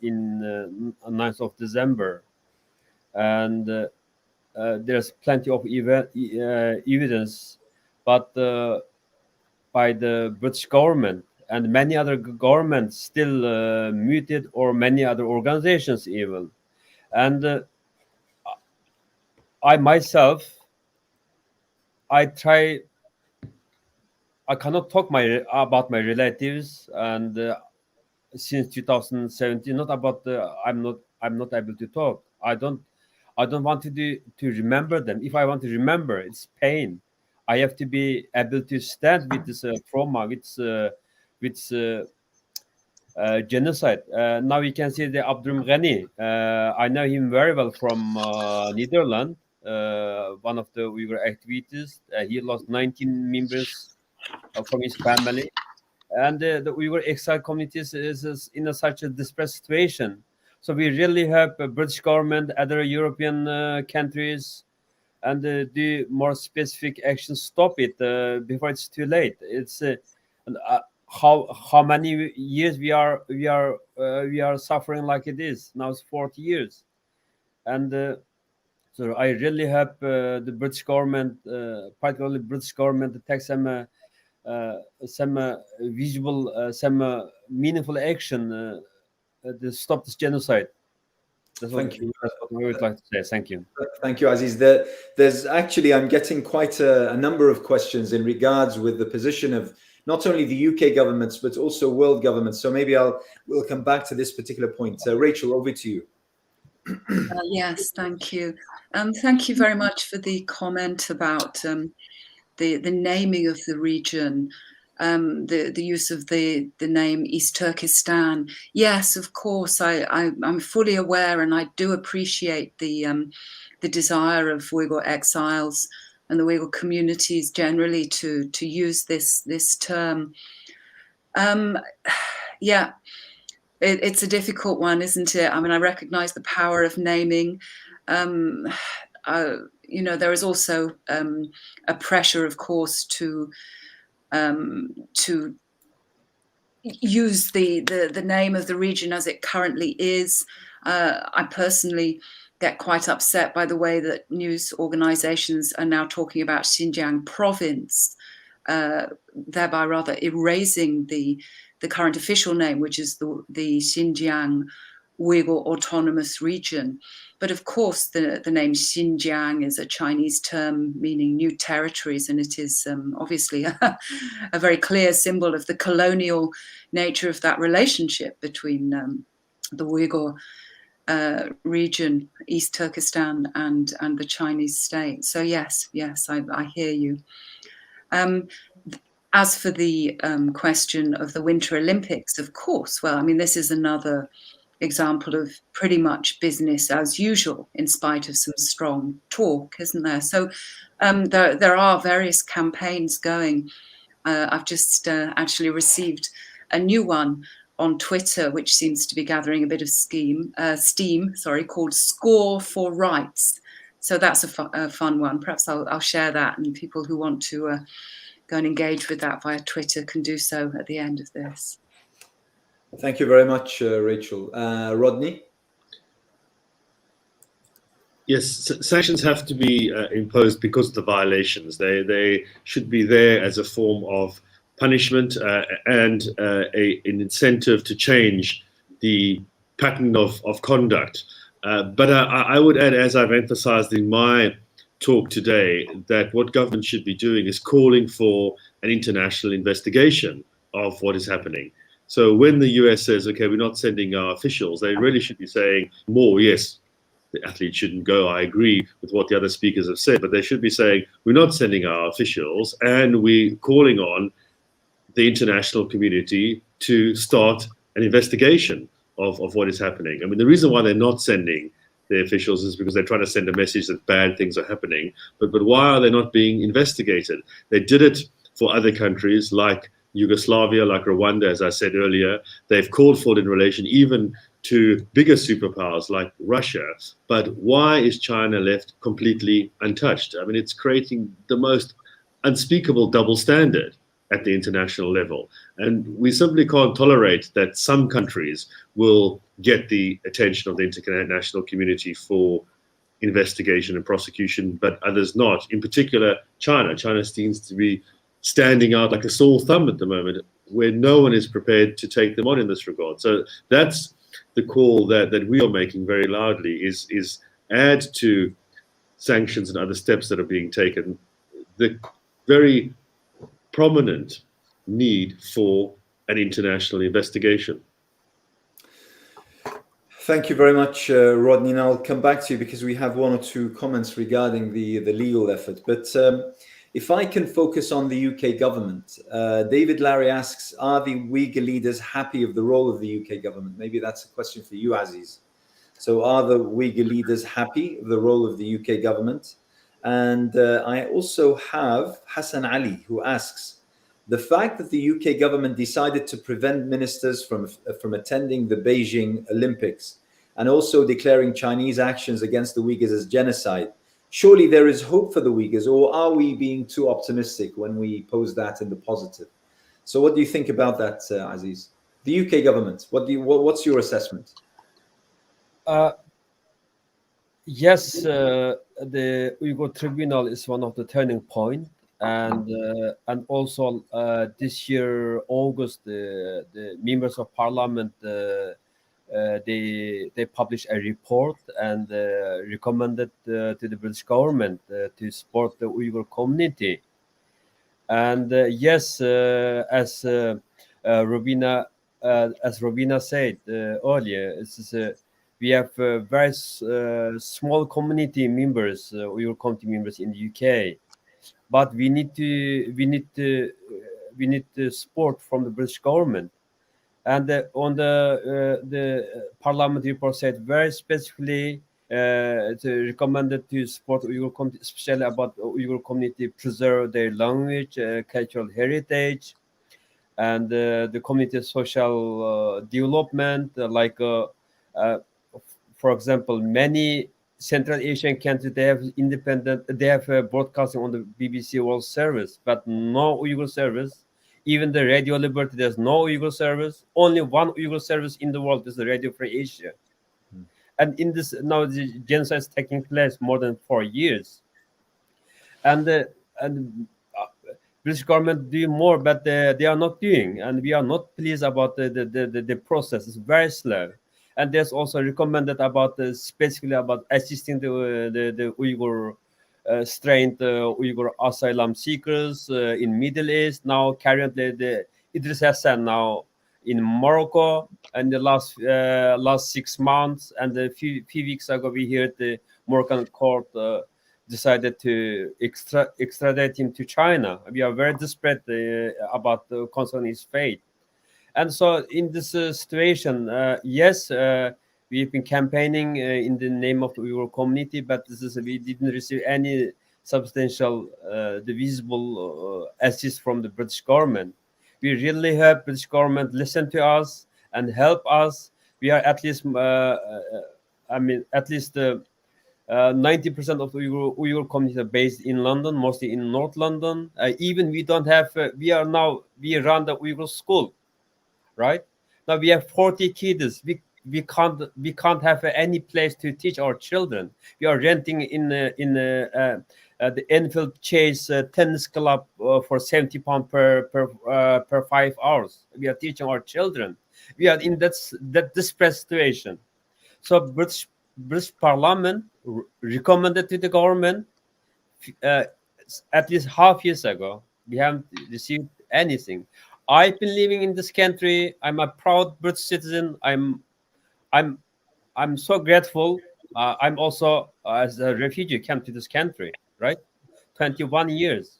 in 9th of December, and there's plenty of evidence, but by the British government and many other governments still muted, or many other organizations even. And I myself, I cannot talk about my relatives, and since 2017, not about I'm not able to talk. I don't want to remember them. If I want to remember, it's pain. I have to be able to stand with this trauma, with genocide. Now we can see the Abdul Ghani. I know him very well from Netherlands. One of the Uyghur activists. He lost 19 members from his family, and the Uyghur exile communities is in such a distressed situation. So we really have British government, other European countries, and do more specific action. Stop it before it's too late. It's how many years we are suffering like it is now. It's 40 years, and so I really hope the British government, particularly British government, to take some visible, some meaningful action to stop this genocide. That's Thank you. That's what we would like to say. Thank you. Thank you, Aziz. There's actually, I'm getting quite a number of questions in regards with the position of not only the UK governments, but also world governments. So maybe we'll come back to this particular point. Rachel, over to you. Yes, thank you. Thank you very much for the comment about the naming of the region, the use of the name East Turkistan. Yes, of course, I'm fully aware, and I do appreciate the desire of Uyghur exiles and the Uyghur communities generally to use this term. Yeah, it's a difficult one, isn't it? I mean, I recognise the power of naming. There is also a pressure, of course, to use the name of the region as it currently is. I personally get quite upset by the way that news organisations are now talking about Xinjiang province, thereby rather erasing the current official name, which is the Xinjiang Uyghur Autonomous Region. But of course, the name Xinjiang is a Chinese term meaning new territories, and it is obviously a very clear symbol of the colonial nature of that relationship between the Uyghur region, East Turkistan, and the Chinese state. So yes, I hear you. As for the question of the Winter Olympics, of course, well, I mean, this is another example of pretty much business as usual, in spite of some strong talk, isn't there? So there are various campaigns going. I've just actually received a new one on Twitter, which seems to be gathering a bit of steam, called Score for Rights. So that's a fun one. Perhaps I'll share that, and people who want to go and engage with that via Twitter can do so at the end of this. Thank you very much, Rachel. Rodney? Yes, sanctions have to be imposed because of the violations. They should be there as a form of punishment and an incentive to change the pattern of conduct. But I would add, as I've emphasized in my talk today, that what government should be doing is calling for an international investigation of what is happening. So when the US says, okay, we're not sending our officials, they really should be saying more, yes, the athletes shouldn't go. I agree with what the other speakers have said, but they should be saying, we're not sending our officials and we're calling on the international community to start an investigation of what is happening. I mean, the reason why they're not sending the officials is because they're trying to send a message that bad things are happening. But why are they not being investigated? They did it for other countries like Yugoslavia, like Rwanda, as I said earlier. They've called for it in relation even to bigger superpowers like Russia. But why is China left completely untouched? I mean, it's creating the most unspeakable double standard at the international level. And we simply can't tolerate that some countries will get the attention of the international community for investigation and prosecution, but others not. In particular, China. China seems to be standing out like a sore thumb at the moment, where no one is prepared to take them on in this regard. So that's the call that we are making very loudly, is add to sanctions and other steps that are being taken the very prominent need for an international investigation. Thank you very much, Rodney. And I'll come back to you because we have one or two comments regarding the legal effort. But if I can focus on the UK government, David Larry asks, are the Uyghur leaders happy of the role of the UK government? Maybe that's a question for you, Aziz. So are the Uyghur leaders happy of the role of the UK government? And I also have Hassan Ali, who asks, the fact that the UK government decided to prevent ministers from attending the Beijing Olympics and also declaring Chinese actions against the Uyghurs as genocide, surely there is hope for the Uyghurs, or are we being too optimistic when we pose that in the positive? So what do you think about that, Aziz? The UK government, what's your assessment? Yes, the Uyghur Tribunal is one of the turning point, and also this year August, the members of Parliament they published a report and recommended to the British government to support the Uyghur community. And yes, as Robina said earlier, we have very small community members, Uyghur community members in the UK, but we need to support from the British government. And on the Parliament report said very specifically recommended to support Uyghur community, especially about Uyghur community preserve their language, cultural heritage, and the community social development, like for example, many Central Asian countries, they have broadcasting on the BBC World Service, but no Uyghur service. Even the Radio Liberty, there's no Uyghur service. Only one Uyghur service in the world is the Radio Free Asia. And in this, now the genocide is taking place more than 4 years. And British government do more, but they are not doing. And we are not pleased about the process. It's very slow. And there's also recommended about specifically about assisting the Uyghur strained Uyghur asylum seekers in Middle East. Now currently the Idris Hassan now in Morocco, and the last 6 months, and a few weeks ago we heard the Moroccan court decided to extradite him to China. We are very desperate about concerning his fate. And so in this situation, yes, we've been campaigning in the name of the Uyghur community, but we didn't receive any substantial, visible assist from the British government. We really hope British government listen to us and help us. We are at least, at least 90% of the Uyghur community are based in London, mostly in North London. Even we don't have, we run the Uyghur school. Right now we have 40 kids. we can't have any place to teach our children. We are renting in the Enfield Chase tennis club for £70 per 5 hours. We are teaching our children. We are in that desperate situation. So British Parliament recommended to the government at least half years ago. We haven't received anything. I've been living in this country. I'm a proud British citizen. I'm so grateful. I'm also as a refugee came to this country, right? 21 years.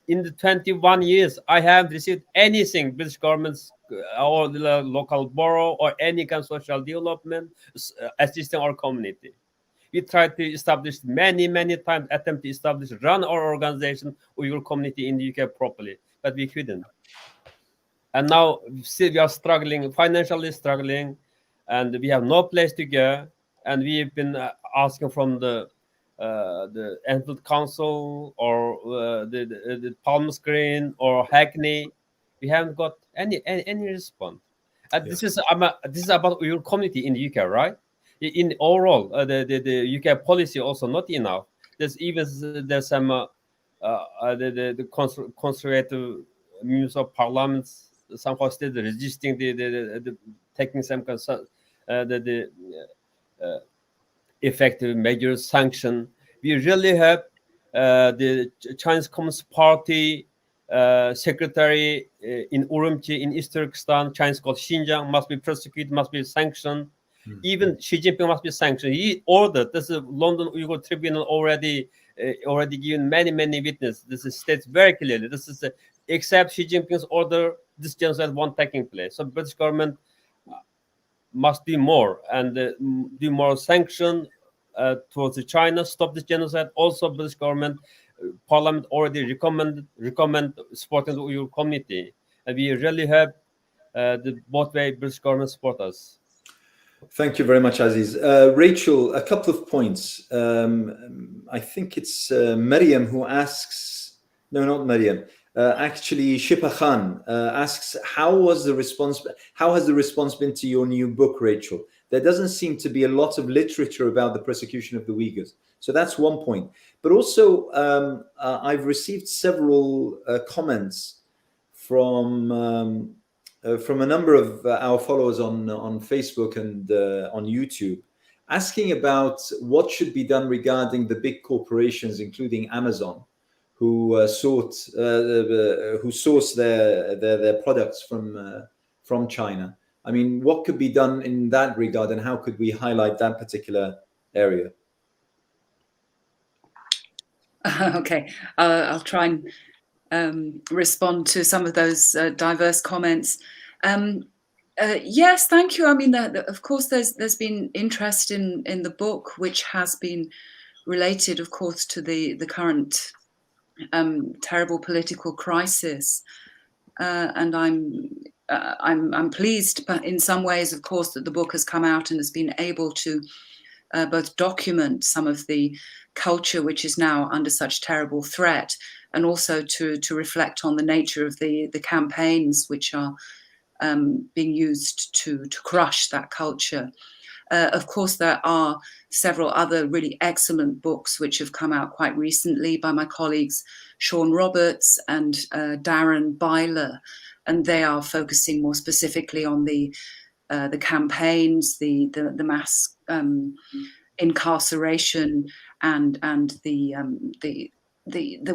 In the 21 years, I haven't received anything British governments or the local borough or any kind of social development assisting our community. We tried to establish many times, attempt to run our organization, Uyghur community in the UK properly, but we couldn't. And now still we are struggling, financially struggling, and we have no place to go. And we've been asking from the Enfield Council or the Palm Screen or Hackney. We haven't got any response. And this is about Uyghur community in the UK, right? In overall, the UK policy also not enough. There's some the conservative members of parliaments somehow still resisting the taking some effective measures, sanction. We really have the Chinese Communist Party secretary in Urumqi in East Turkistan, Chinese called Xinjiang, must be prosecuted, must be sanctioned. Even Xi Jinping must be sanctioned. He ordered. This is London Uyghur Tribunal already given many witnesses. This is states very clearly. This is except Xi Jinping's order, this genocide won't taking place. So British government must do more and do more sanction towards China, stop this genocide. Also, British government, Parliament already recommend supporting the Uyghur community, and we really have the both way British government support us. Thank you very much, Aziz. Rachel, a couple of points. I think it's Maryam who asks. No, not Maryam. Actually, Shipa Khan asks, how has the response been to your new book, Rachel? There doesn't seem to be a lot of literature about the persecution of the Uyghurs. So that's one point. But also, I've received several comments from a number of our followers on Facebook and on YouTube, asking about what should be done regarding the big corporations, including Amazon, who source their products from China. I mean, what could be done in that regard, and how could we highlight that particular area? Okay, I'll try and respond to some of those diverse comments. Yes, thank you. I mean, of course, there's been interest in the book, which has been related, of course, to the current terrible political crisis, and I'm pleased, but in some ways, of course, that the book has come out and has been able to both document some of the culture which is now under such terrible threat, and also to reflect on the nature of the campaigns which are being used to crush that culture. Of course, there are several other really excellent books which have come out quite recently by my colleagues Sean Roberts and Darren Byler, and they are focusing more specifically on the campaigns, the mass incarceration, and the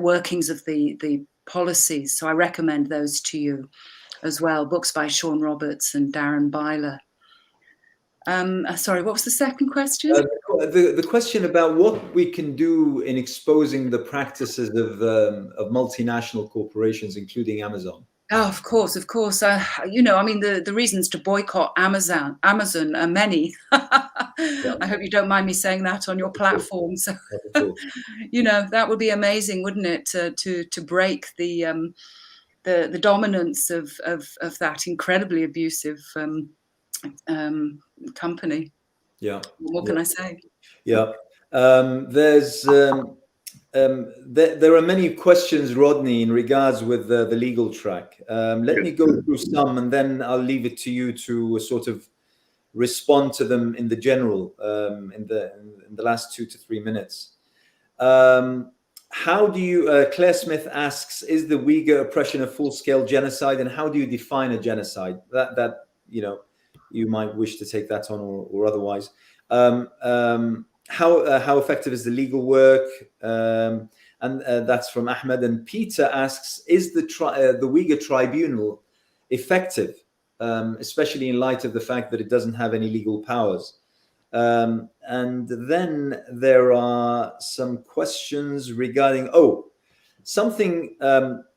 workings of the policies. So I recommend those to you as well. Books by Sean Roberts and Darren Byler. Sorry, what was the second question? The question about what we can do in exposing the practices of multinational corporations, including Amazon. Oh, of course. You know, I mean, the reasons to boycott Amazon are many. Yeah. I hope you don't mind me saying that on your platform. So, you know, that would be amazing, wouldn't it, to break the dominance of that incredibly abusive company. Yeah. What can I say? Yeah. There are many questions, Rodney, in regards with the legal track. Let me go through some, and then I'll leave it to you to sort of respond to them in the general in the last 2 to 3 minutes. How do you, Claire Smith asks, is the Uyghur oppression a full-scale genocide, and how do you define a genocide? That you know, you might wish to take that on, or otherwise. How effective is the legal work? And that's from Ahmed. And Peter asks, is the Uyghur tribunal effective, especially in light of the fact that it doesn't have any legal powers? And then there are some questions regarding, something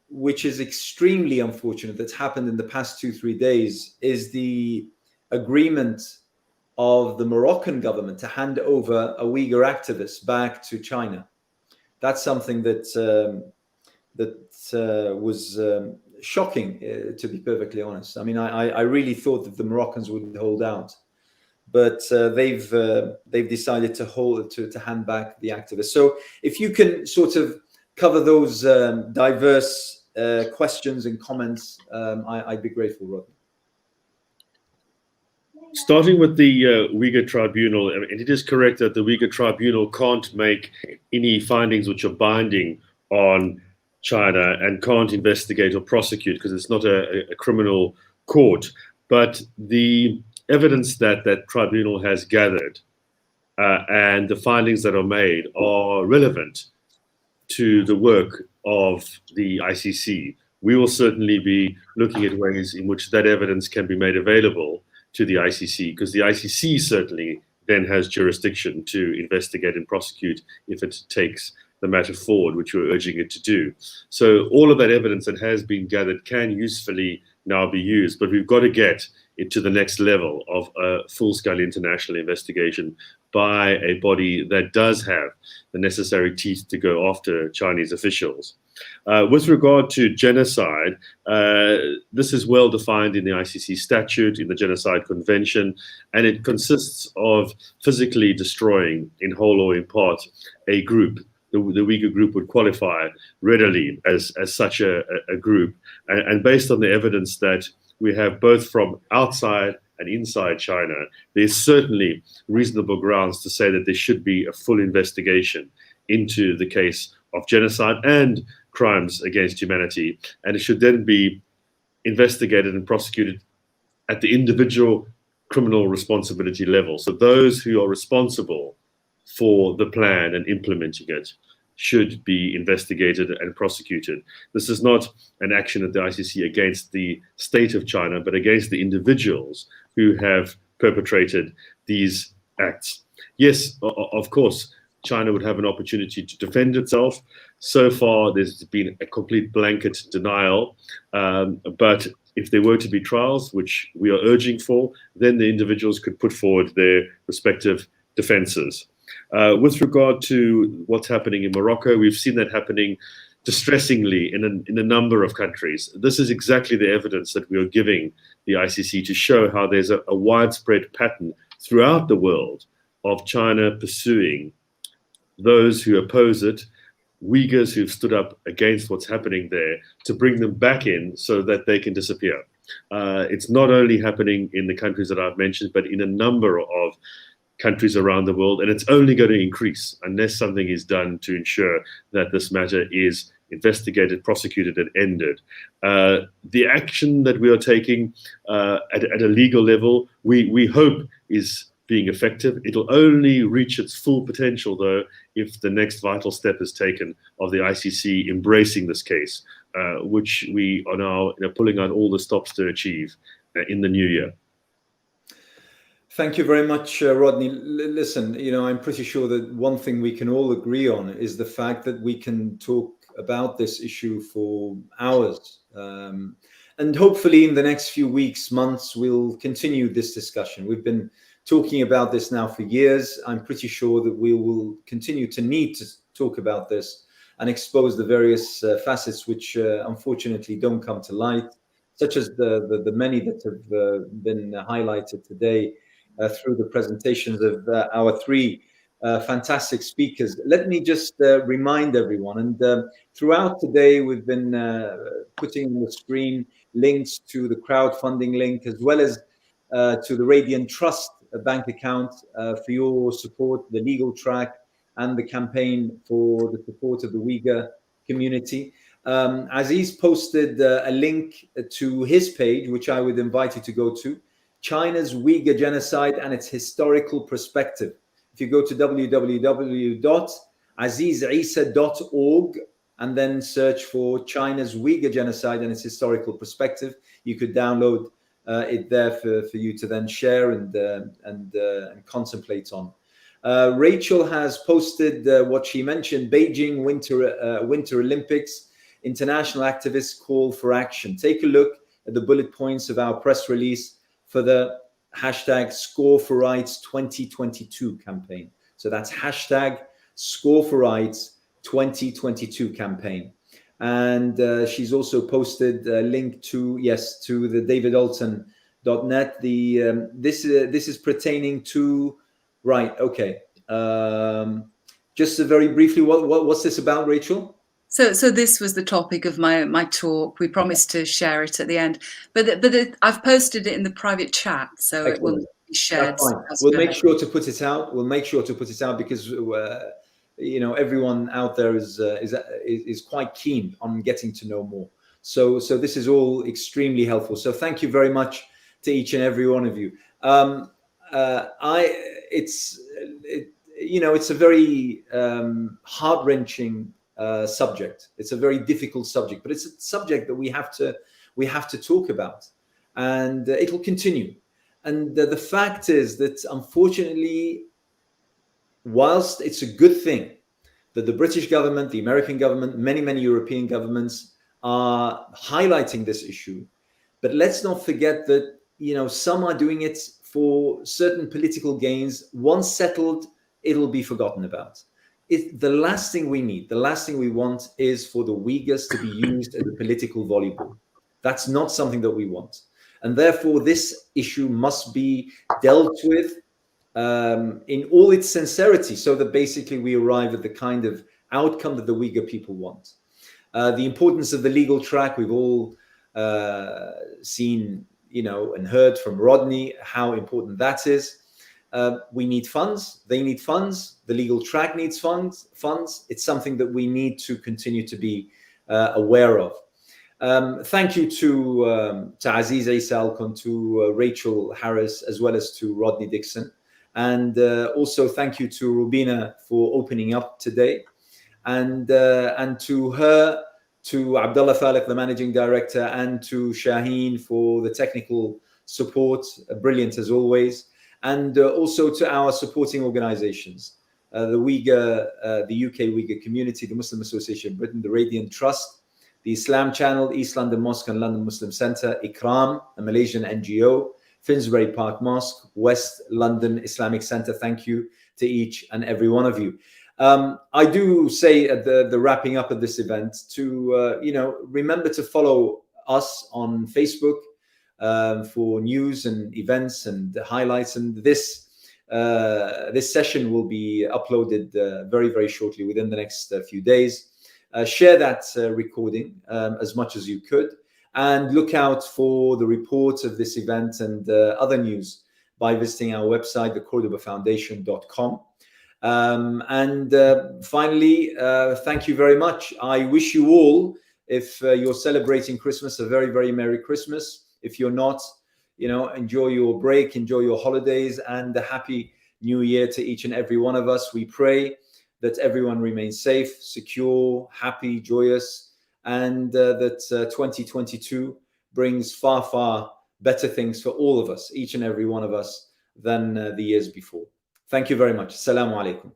which is extremely unfortunate that's happened in the past 2-3 days is the agreement of the Moroccan government to hand over a Uyghur activist back to China. That's something that was shocking, to be perfectly honest. I mean, I really thought that the Moroccans would hold out, but they've decided to hand back the activist. So if you can sort of cover those diverse questions and comments, I'd be grateful, Rodney. Starting with the Uyghur Tribunal, and it is correct that the Uyghur Tribunal can't make any findings which are binding on China and can't investigate or prosecute because it's not a criminal court. But the evidence that that tribunal has gathered and the findings that are made are relevant to the work of the ICC. We will certainly be looking at ways in which that evidence can be made available to the ICC, because the ICC certainly then has jurisdiction to investigate and prosecute if it takes the matter forward, which we're urging it to do. So all of that evidence that has been gathered can usefully now be used, but we've got to get it to the next level of a full-scale international investigation by a body that does have the necessary teeth to go after Chinese officials. With regard to genocide, this is well defined in the ICC statute, in the Genocide Convention, and it consists of physically destroying, in whole or in part, a group. The Uyghur group would qualify readily as such a group. And based on the evidence that we have both from outside and inside China, there's certainly reasonable grounds to say that there should be a full investigation into the case of genocide and crimes against humanity, and it should then be investigated and prosecuted at the individual criminal responsibility level. So those who are responsible for the plan and implementing it should be investigated and prosecuted. This is not an action at the ICC against the state of China, but against the individuals who have perpetrated these acts. Yes, of course, China would have an opportunity to defend itself. So far, there's been a complete blanket denial. But if there were to be trials, which we are urging for, then the individuals could put forward their respective defenses. With regard to what's happening in Morocco, we've seen that happening distressingly in a number of countries. This is exactly the evidence that we are giving the ICC to show how there's a widespread pattern throughout the world of China pursuing those who oppose it, Uyghurs who've stood up against what's happening there, to bring them back in so that they can disappear. It's not only happening in the countries that I've mentioned, but in a number of countries around the world, and it's only going to increase unless something is done to ensure that this matter is investigated, prosecuted, and ended. The action that we are taking at a legal level, we hope is being effective. It'll only reach its full potential, though, if the next vital step is taken of the ICC embracing this case, which we are now pulling out all the stops to achieve in the new year. Thank you very much, Rodney. Listen, I'm pretty sure that one thing we can all agree on is the fact that we can talk about this issue for hours. And hopefully in the next few weeks, months, we'll continue this discussion. We've been talking about this now for years. I'm pretty sure that we will continue to need to talk about this and expose the various facets which unfortunately don't come to light, such as the many that have been highlighted today through the presentations of our three fantastic speakers. Let me just remind everyone, and throughout today we've been putting on the screen links to the crowdfunding link, as well as to the Radiant Trust bank account for your support, the legal track, and the campaign for the support of the Uyghur community. Aziz posted a link to his page, which I would invite you to go to, China's Uyghur Genocide and its Historical Perspective. If you go to www.azizisa.org and then search for China's Uyghur Genocide and its Historical Perspective, you could download it there for you to then share and contemplate on. Rachel has posted what she mentioned, Beijing Winter Olympics, international activists call for action. Take a look at the bullet points of our press release for the hashtag Score for Rights 2022 campaign. So that's hashtag Score for Rights 2022 campaign. And she's also posted a link to, yes, to the davidalton.net. This is pertaining to, right, okay. Just very briefly, what's this about, Rachel? So this was the topic of my talk. We promised to share it at the end, but I've posted it in the private chat, so Excellent. It will be shared. We'll make sure to put it out. We'll make sure to put it out because you know, everyone out there is quite keen on getting to know more. So this is all extremely helpful. So thank you very much to each and every one of you. You know, it's a very heart-wrenching subject. It's a very difficult subject, but it's a subject that we have to talk about, and it will continue. And the fact is that, unfortunately, whilst it's a good thing that the British government, the American government, many European governments are highlighting this issue, but let's not forget that, you know, some are doing it for certain political gains. Once settled, it'll be forgotten about. The last thing we need, the last thing we want is for the Uyghurs to be used as a political volleyball. That's not something that we want. And therefore, this issue must be dealt with in all its sincerity, so that basically we arrive at the kind of outcome that the Uyghur people want. The importance of the legal track, we've all seen, you know, and heard from Rodney how important that is. We need funds. They need funds. The legal track needs funds. It's something that we need to continue to be aware of. Thank you to Aziz Isa Elkun, to Rachel Harris, as well as to Rodney Dixon. And also thank you to Rubina for opening up today. And to her, to Abdullah Falek, the managing director, and to Shaheen for the technical support, brilliant as always. And also to our supporting organizations, the UK Uyghur Community, the Muslim Association of Britain, the Radiant Trust, the Islam Channel, East London Mosque and London Muslim Centre, Ikram, a Malaysian NGO, Finsbury Park Mosque, West London Islamic Centre. Thank you to each and every one of you. I do say at the wrapping up of this event to, you know, remember to follow us on Facebook for news and events and highlights. And this session will be uploaded very shortly, within the next few days. Share that recording as much as you could, and look out for the reports of this event and other news by visiting our website, thecordobafoundation.com. And finally, thank you very much. I wish you all, if you're celebrating Christmas, a very Merry Christmas. If you're not, you know, enjoy your break, enjoy your holidays, and a happy new year to each and every one of us. We pray that everyone remains safe, secure, happy, joyous, and that 2022 brings far better things for all of us, each and every one of us, than the years before. Thank you very much. Assalamu alaikum.